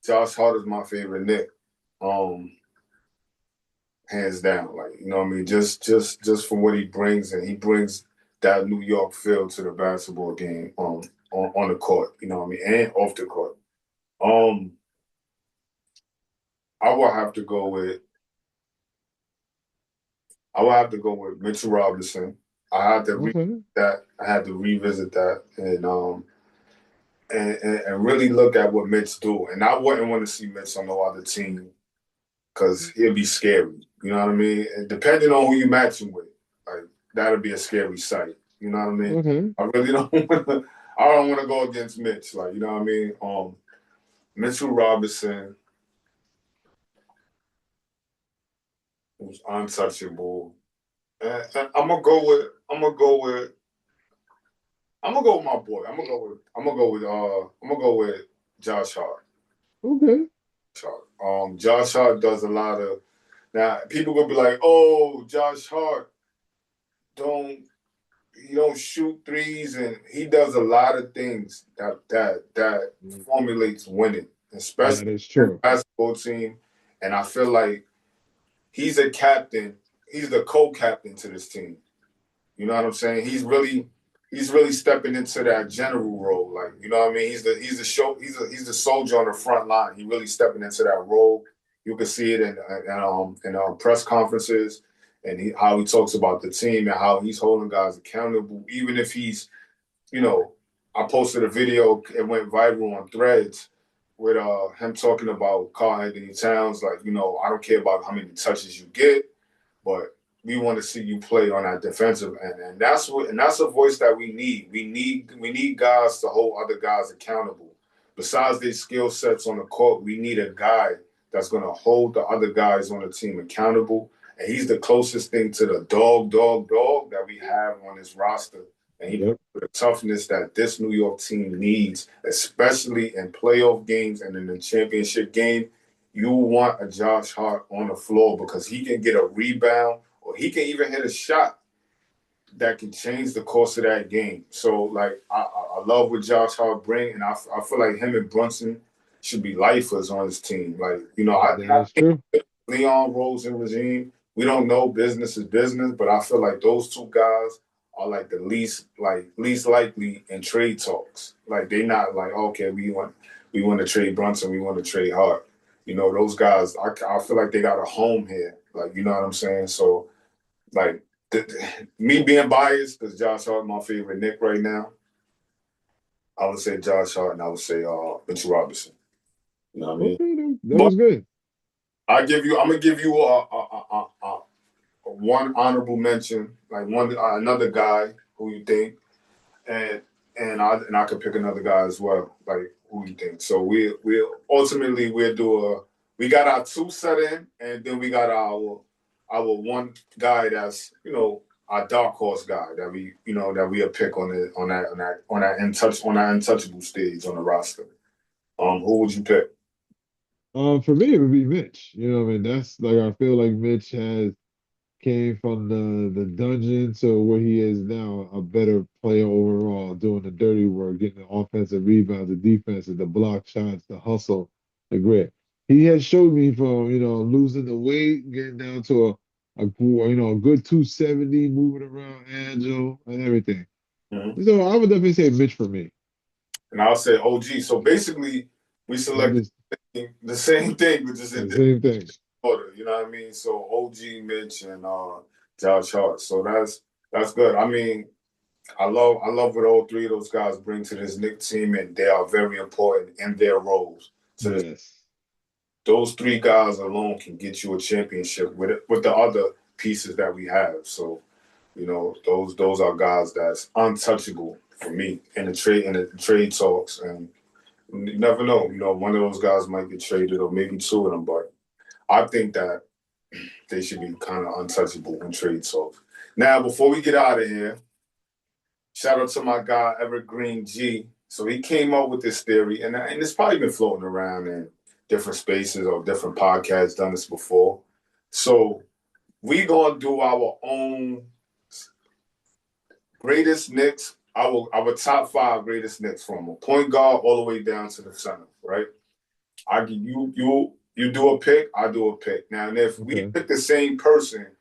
Josh Hart is my favorite Nick. Um, Hands down. Like, you know what I mean? Just from what he brings, and he brings that New York feel to the basketball game on the court, you know what I mean, and off the court. Um, I will have to go with Mitchell Robinson. I had to Okay. I had to revisit that and really look at what Mitch do. And I wouldn't want to see Mitch on no other team because he'll be scary. You know what I mean? And depending on who you match him with, like that'll be a scary sight. You know what I mean? Okay. I really don't want to. I don't want to go against Mitch. Like you know what I mean? Mitchell Robinson was untouchable. And I'm gonna go with my boy. I'm gonna go with Josh Hart. Okay. Josh Hart does a lot of now. People gonna be like, "Oh, Josh Hart don't he don't shoot threes, and he does a lot of things that formulates winning, especially That is in a true. basketball team." And I feel like he's a captain. He's the co-captain to this team. You know what I'm saying? He's really stepping into that general role. Like, you know what I mean? He's the soldier on the front line. He really stepping into that role. You can see it in press conferences and how he talks about the team and how he's holding guys accountable. Even if he's, you know, I posted a video, it went viral on Threads with him talking about Karl Anthony Towns, like, you know, I don't care about how many touches you get, but we want to see you play on that defensive end, and that's a voice that we need. We need guys to hold other guys accountable. Besides their skill sets on the court, we need a guy that's going to hold the other guys on the team accountable and he's the closest thing to the dog that we have on this roster. And he Yep. the toughness that this New York team needs, especially in playoff games and in the championship game. You want a Josh Hart on the floor because he can get a rebound or he can even hit a shot that can change the course of that game. So, like, I love what Josh Hart bring, and I feel like him and Brunson should be lifers on his team. Like, That is true. Leon Rose and regime, we don't know, business is business, but I feel like those two guys are like the least likely in trade talks. Like they not like, okay, we want to trade Brunson, we want to trade Hart. Those guys, I feel like they got a home here. Like, you know what I'm saying? So like me being biased, because Josh Hart my favorite Nick right now, I would say Josh Hart and I would say Mitchell Robinson. You know what I mean? Okay, that But was good. I'm gonna give you a one honorable mention, like one another guy who you think, and I could pick another guy as well, like who you think. So we ultimately we'll do we got our two set in, and then we got our one guy that's our dark horse guy that we'll pick on that untouchable stage on the roster. Who would you pick? For me, it would be Mitch. You know what I mean? That's like I feel like Mitch has came from the dungeon to where he is now, a better player overall, doing the dirty work, getting the offensive rebounds, the defenses, the block shots, the hustle, the grit. He has showed me from, losing the weight, getting down to a good 270, moving around, agile, and everything. Mhm. So I would definitely say Mitch for me. And I'll say OG. So basically, we Yeah, selected the same thing, but just in the different same thing. order. You know what I mean? So OG, Mitch, and Josh Hart. So that's good. I mean, I love what all three of those guys bring to this Knicks team, and they are very important in their roles. So Yes. those three guys alone can get you a championship with the other pieces that we have. So those are guys that's untouchable for me in the trade talks, and you never know. One of those guys might get traded, or maybe two of them, but I think that they should be kind of untouchable in trade talks. Now, before we get out of here, shout out to my guy Evergreen G. So he came up with this theory, and it's probably been floating around in different spaces or different podcasts, done this before. So we gonna do our own greatest Knicks, our top five greatest Knicks from a point guard all the way down to the center, right? I give you do a pick, I do a pick. Now, and if we Okay. pick the same person,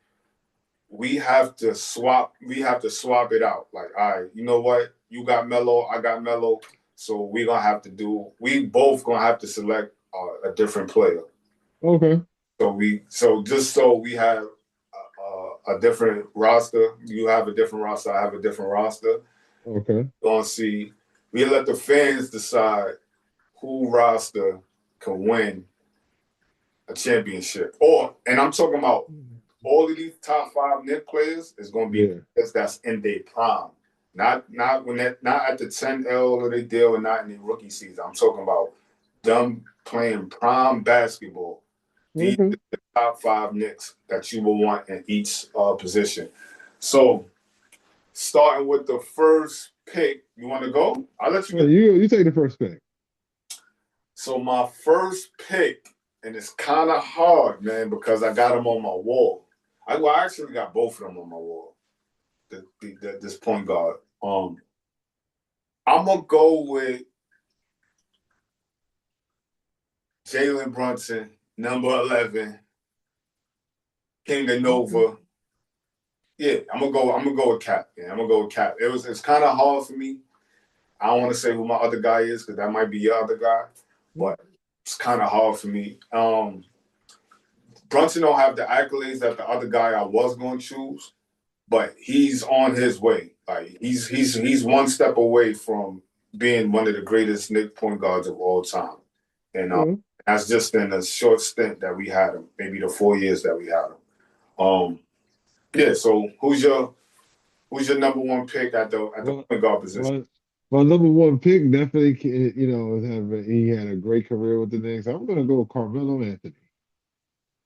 we have to swap it out. Like, all right, you know what? You got Melo, I got Melo. So we both gonna have to select a different player. Okay. So just so we have a different roster, you have a different roster, I have a different roster. Okay. Gonna see, we let the fans decide who roster can win a championship. And I'm talking about all of these top five Knicks players is going to be Yeah. players that's in their prime, not at the 10L of their deal and not in their rookie season. I'm talking about them playing prime basketball. These Okay. are the top five Knicks that you will want in each position. So starting with the first pick, you want to go? I'll let you Well, get. you take the first pick. So my first pick, and it's kind of hard, man, because I got them on my wall. I actually got both of them on my wall. This point guard. I'm gonna go with Jalen Brunson, number 11, King of Okay. Nova. Yeah, I'm gonna go. I'm gonna go with Cap. Yeah, I'm gonna go with Cap. It's kind of hard for me. I don't want to say who my other guy is because that might be your other guy, but it's kind of hard for me. Brunson don't have the accolades that the other guy I was going to choose, but he's on his way. Like he's one step away from being one of the greatest Knicks point guards of all time, and Yeah. that's just in a short stint that we had him, maybe the 4 years that we had him. Yeah. So who's your number one pick at the Well, point guard position? well, my number one pick definitely, he had a great career with the Knicks. I'm gonna go with Carmelo Anthony.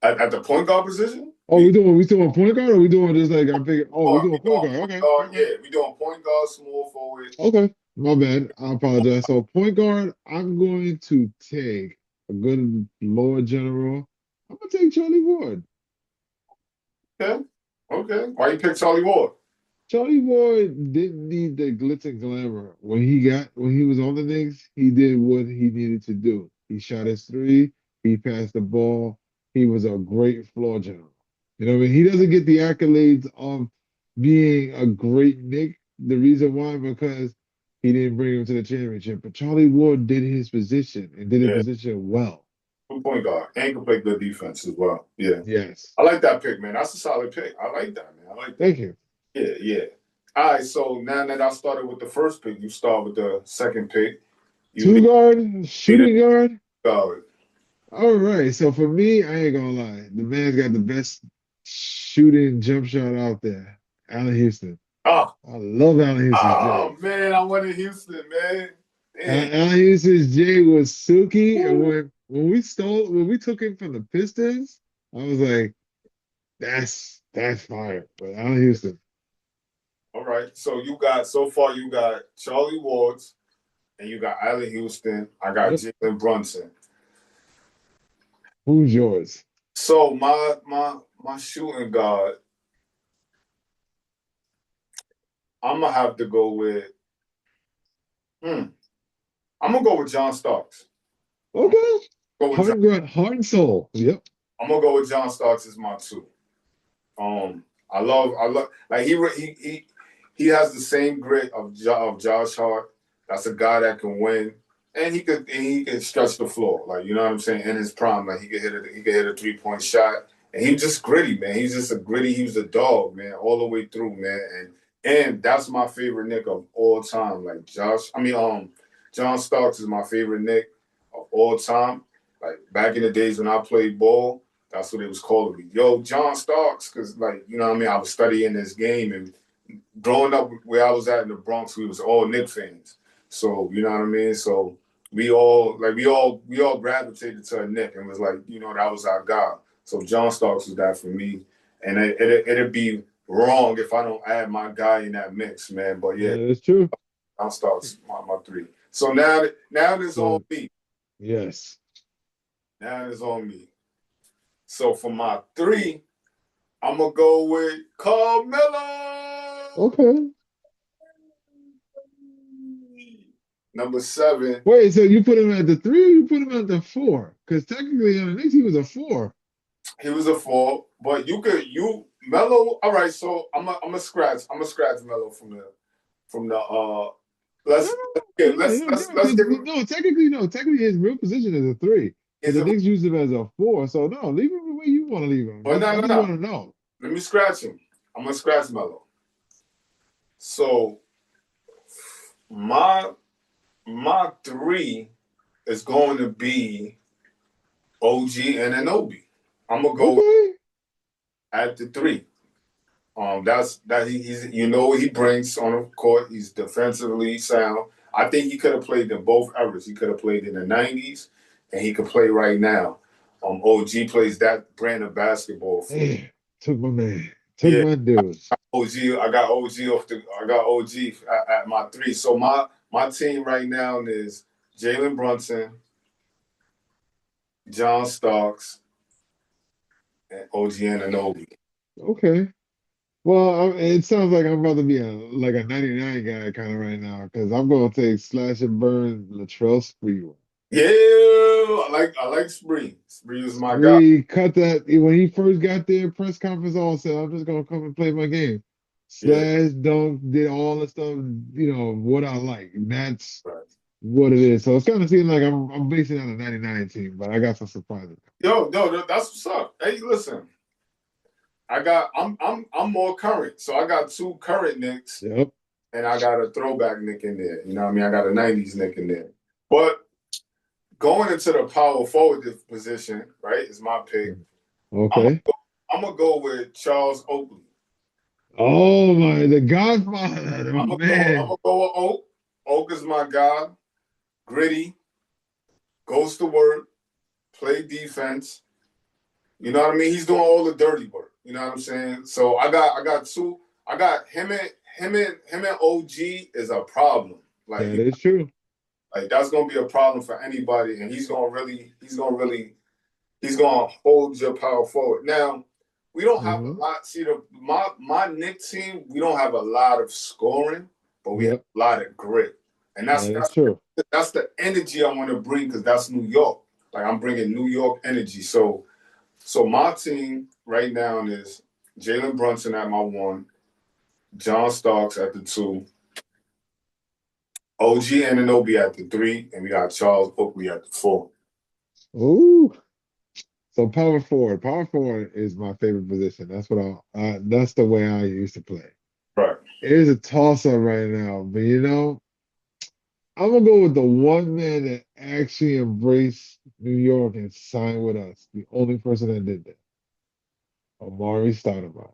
At the point guard position? Oh, we doing point guard, or we doing just like I'm thinking? Oh, we We doing point doing guard. point Okay, guard. okay, Yeah, we doing point guard, small forward. okay. My bad. I apologize. So point guard, I'm going to take a good Lord General. I'm gonna take Charlie Ward. Okay. Okay. Why you pick Charlie Ward? Charlie Ward didn't need the glitz and glamour. When he was on the Knicks, he did what he needed to do. He shot his three, he passed the ball, he was a great floor general. You know what I mean? He doesn't get the accolades of being a great Knick. The reason why, because he didn't bring him to the championship. But Charlie Ward did his position and did his Yeah, position well. point guard. And can play good defense as well. Yeah. Yes. I like that pick, man. That's a solid pick. I like that, man. I like that. Thank you. Yeah, yeah. All right, so now that I started with the first pick, you start with the second pick. You Two lead guard, it shooting guard. guard. All right, so for me, I ain't gonna lie. The man's got the best shooting jump shot out there. Allen Houston. Oh, I love Allen Houston's oh J. man, I went in Houston, man. Damn. Allen Houston's J was silky, and when we took him from the Pistons, I was like, that's fire. But Allen Houston, All right. So far you got Charlie Wards and you got Allen Houston. I got yep. Jalen Brunson. Who's yours? So my shooting guard, I'm gonna have to go with I'm gonna go with John Starks. Okay, Go with John, heart and soul. Yep. I'm gonna go with John Starks as my two. I love like he has the same grit of Josh Hart. That's a guy that can win, and he can stretch the floor. Like, you know what I'm saying, in his prime, like he could hit a 3-point shot, and he's just gritty, man. He's just a gritty. He was a dog, man, all the way through, man. And that's my favorite Knick of all time. Like John Starks is my favorite Knick of all time. Like back in the days when I played ball. That's what it was calling me. Yo, John Starks, because, like, you know what I mean? I was studying this game, and growing up where I was at in the Bronx, we was all Knicks fans. So, you know what I mean? So we all gravitated to a Knick and was like, you know, that was our guy. So John Starks was that for me. And it'd be wrong if I don't add my guy in that mix, man. But yeah, Yeah, that's true. John Starks, my three. So now it's on me. Yes. Now it's on me. So for my three, I'm gonna go with Carmelo. Okay. Number 7. Wait, so you put him at the 3 or you put him at the 4? Because technically on the Knicks he was a 4. He was a 4, but Melo. All right, so I'm a scratch Melo from the. Let's give him. No, technically no. Technically his real position is a 3. But the Knicks used him as a 4. So no, leave him the way you want to leave him. But I just no. want to know. Let me scratch him. I'm gonna scratch Melo. So my 3 is going to be OG and Anunoby. I'm gonna go at the 3. He's what he brings on the court. He's defensively sound. I think he could have played in both eras. He could have played in the '90s, and he could play right now. OG plays that brand of basketball. Hey, took my man. Took my dude. I got OG at my 3. So my team right now is Jalen Brunson, John Starks, and OG Anunoby. Okay. Well, it sounds like I'm about to be a 99 guy kind of right now because I'm going to take Slash and Burn Latrell Sprewell. Yeah, I like Spree. Spree is my guy. Spree cut that when he first got there, press conference all said, I'm just going to come and play my game. Slash, dunk, did all the stuff, what I like. And that's what it is. So it's kind of seeming like I'm basing it on a 99 team, but I got some surprises. Yo, that's what's up. Hey, listen. I'm more current. So I got 2 current Knicks. Yep. And I got a throwback Knick in there. You know what I mean? I got a 90s Knick in there. But going into the power forward position, right, is my pick. Okay. I'm gonna go with Charles Oakley. Oh the Godfather, I'm gonna go with Oak. Oak is my guy. Gritty, goes to work, play defense. You know what I mean? He's doing all the dirty work. You know what I'm saying? So I got two. I got him and OG is a problem. Like That is true. like that's gonna be a problem for anybody, and he's gonna hold your power forward. Now we don't have a Hmm. lot. See my Nick team, we don't have a lot of scoring, but we have Yep, a lot of grit, and that is true. that's the energy I want to bring because that's New York. Like I'm bringing New York energy. So my team right now is Jalen Brunson at my one, John Starks at the two, OG Anunoby at the three, and we got Charles Oakley at the four. Ooh. So power forward. Power forward is my favorite position. That's the way I used to play. Right. It is a toss up right now, but I'm gonna go with the one man that actually embraced New York and signed with us. The only person that did that, Amari Stoudemire.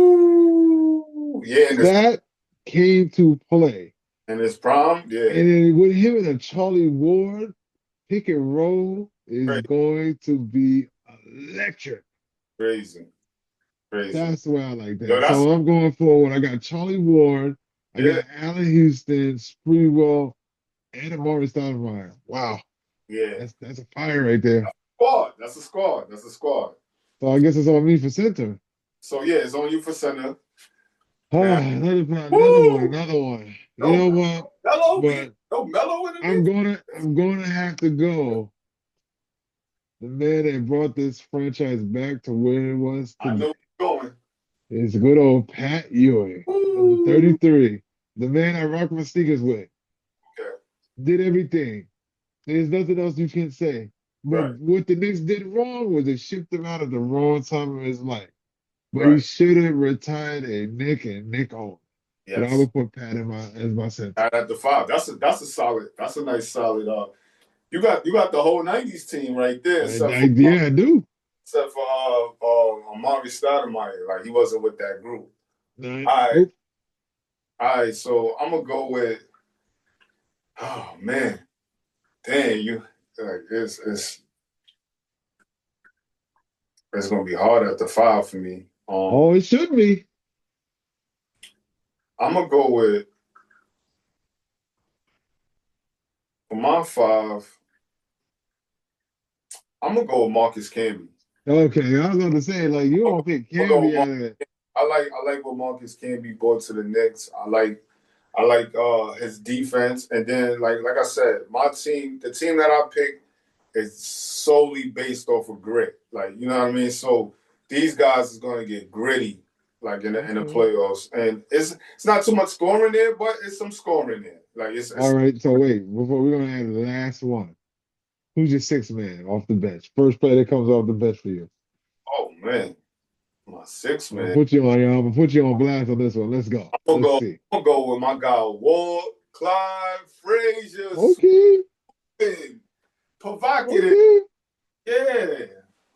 Woo! Yeah, That came to play, in his prime, yeah. and then with him and a Charlie Ward, pick and roll is Crazy, going to be electric. crazy, crazy. That's why I like Yo, that. that's So I'm going forward. I got Charlie Ward, I yeah, got Allen Houston, Spreewell, and Amari Stoudemire. Wow, yeah. that's a fire right there. Squad. That's a squad. That's a squad. So I guess it's on me for center. So yeah, it's on you for center. Ah, Now, another one, woo! another one. You No know what? mellow, But no mellow in the I'm mix. gonna have to go. The man that brought this franchise back to where it was I today know you're going. is good old Pat Ewing, number Woo! 33. The man I rock my sneakers with. Okay, Did everything. There's nothing else you can say. But right, what the Knicks did wrong was they shipped him out at the wrong time of his life. But he right. should have retired a Nick and Nick on. But I Yes. would put Pat in as my center. Right at the five. That's a solid. That's a nice solid. You got the whole '90s team right there, Yeah, I do. except for Amari Stoudemire. Like he wasn't with that group. No, All right, nope. all right. So I'm gonna go with. Oh man, dang you! Like it's gonna be hard at the five for me. Oh, it should be. I'm gonna go with for my five. I'm gonna go with Marcus Camby. Okay, I was going to say, like, you don't pick I'm gonna go with Camby out of it. I like what Marcus Camby brought to the Knicks. I like his defense, and then like I said, my team, the team that I picked, is solely based off of grit. Like you know what I mean. So these guys is going to get gritty, like in the Okay. playoffs, and it's not too much scoring there, but it's some scoring there. Like All it's right, so wait, before we're going to add the last one. Who's your sixth man off the bench? First player that comes off the bench for you. oh man, my six I'm gonna man. put you on, y'all. I'm gonna put you on blast on this one. Let's go. Let's see. I'm gonna go with my guy Ward, Clyde, Frazier, Okay. Smith, provocative. Okay. Yeah,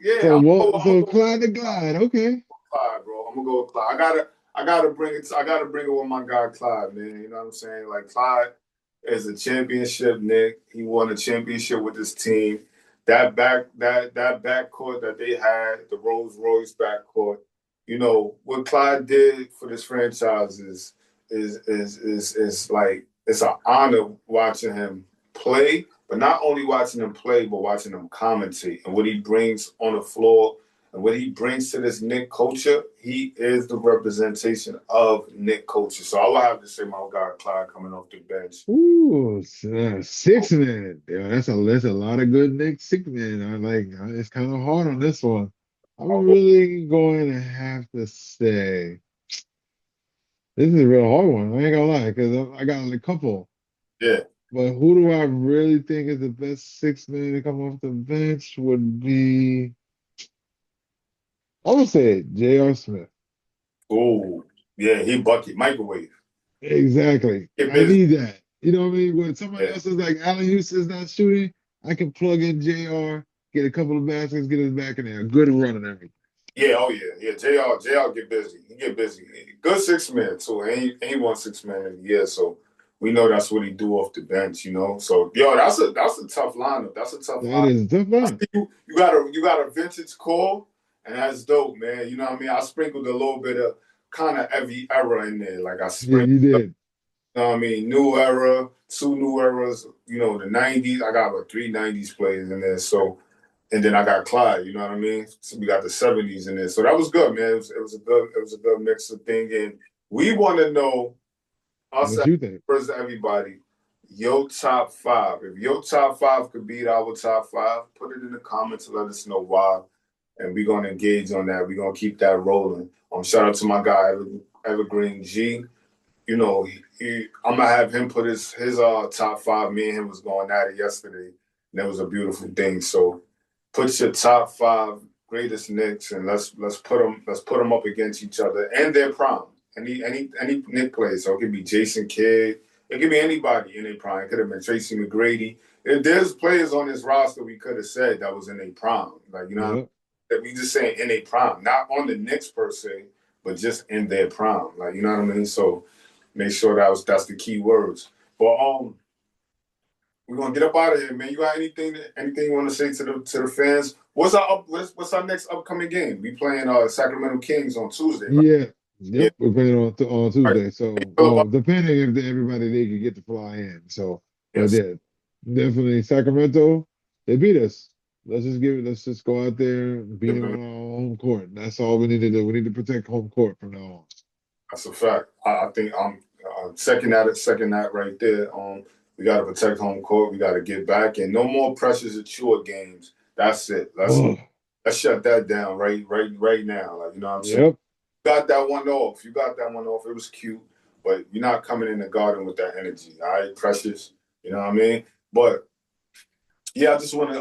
yeah. So I'm what? gonna go, I'm So gonna go with Clyde the Glide. Okay. Clyde, bro. I'm gonna go with Clyde. I gotta bring it. I gotta bring it with my guy Clyde, man. You know what I'm saying? Like Clyde is a championship Nick. He won a championship with his team. That backcourt that they had, the Rolls Royce backcourt. You know what Clyde did for this franchise is like it's an honor watching him play, but not only watching him play, but watching him commentate and what he brings on the floor and what he brings to this Nick culture. He is the representation of Nick culture. So I would have to say my guy Clyde coming off the bench. Ooh, six man. Yeah, that's a lot of good Nick six man. It's kind of hard on this one. I'm really going to have to say this is a real hard one. I ain't gonna lie, because I got a couple. Yeah. But who do I really think is the best six man to come off the bench would be, I'm gonna say it, J.R. Smith. Oh, yeah. He bucket microwave. Exactly. Get I busy. need that. You know what I mean? When somebody Yeah. else is like Allen Houston's not shooting, I can plug in JR, get a couple of baskets, get his back in there. Good run and everything. Yeah, oh yeah, yeah. Jr. Get busy. He get busy. Good six man too. Ain't won six man in a year, so we know that's what he do off the bench. You know, so yo, that's a tough lineup. That's a tough That lineup. is a tough I line. see you got a vintage core, And that's dope, man. You know what I mean? I sprinkled a little bit of kind of every era in there. Like I Yeah, sprinkled, you did. you know what I mean? New era, two new eras, you know, the 90s. I got about 3 90s players in there. So, and then I got Clyde, you know what I mean? So we got the 70s in there. So that was good, man. It was a good mix of thing. And we want to know, us What you think? versus everybody, your top five. If your top five could beat our top five, put it in the comments and let us know why. And we're gonna engage on that. We're gonna keep that rolling. Shout out to my guy Evergreen G. You know, I'm gonna have him put his top five. Me and him was going at it yesterday, and that was a beautiful thing. So, put your top five greatest Knicks, and let's put them up against each other and their prime. Any Knick player. So it could be Jason Kidd. It could be anybody in their prime. It could have been Tracy McGrady. There's players on this roster we could have said that was in their prime. Like, you know, Yep. that we just saying in their prime, not on the Knicks per se, but just in their prime. Like, you know what I mean? So make sure that's the key words. But we're gonna get up out of here, man. You got anything you want to say to the fans? What's our next upcoming game? We playing Sacramento Kings on Tuesday, right? Yeah. Yeah. Yep. We're playing on All right. Tuesday. So, Feel about depending if everybody they could get to fly in. So, but yes. yeah, definitely Sacramento. They beat us. Let's just go out there and beat them on our home court. That's all we need to do. We need to protect home court from now on. That's a fact. I think I'm second that right there. We got to protect home court. We got to get back, and no more pressures at short games. That's it. Oh, Let's shut that down right now. Like, you know what I'm saying? yep. Got that one off. You got that one off. It was cute, but you're not coming in the garden with that energy. All right, precious. You know what I mean? But yeah, I just want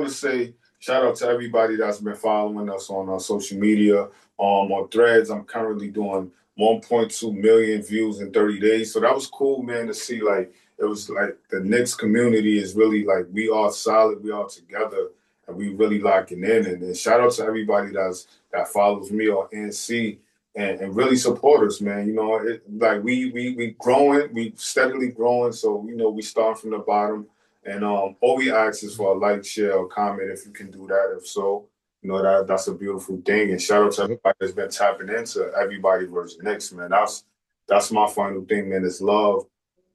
to say shout out to everybody that's been following us on our social media. On Threads, I'm currently doing 1.2 million views in 30 days. So that was cool, man, to see. Like, it was like the Knicks community is really like, we are solid, we are together, and we really locking in. And then shout out to everybody that follows me on NC and really support us, man. You know, like we growing, we steadily growing. So, you know, we start from the bottom. And all we ask is for a like, share, or comment if you can do that. If so, you know, that's a beautiful thing. And shout out to Yep. everybody that's been tapping into everybody versus Knicks, man. That's my final thing, man. Is love,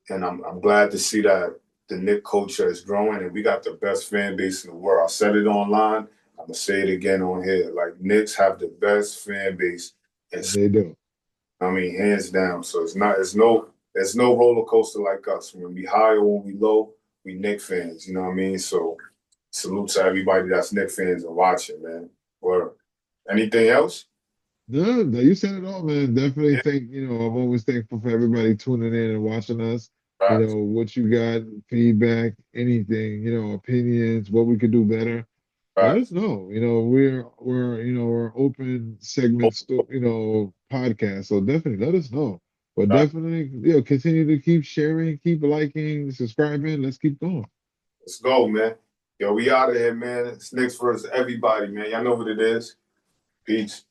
and I'm glad to see that the Knick culture is growing, and we got the best fan base in the world. I said it online. I'm gonna say it again on here. Like, Knicks have the best fan base, and They do. I mean, hands down. So there's no roller coaster like us. When we high or when we low, we Knick fans. You know what I mean? So salute to everybody that's Knick fans and watching, man. Or anything else? No, you said it all, man. Definitely Yeah, think, I'm always thankful for everybody tuning in and watching us. facts, What you got, feedback, anything, opinions, what we could do better. Let us facts. know. We're open segments, podcast. So definitely let us know. But Facts. definitely, continue to keep sharing, keep liking, subscribing. Let's keep going. Let's go, man. Yo, we out of here, man. It's Knicks versus everybody, man. Y'all know what it is. Peace.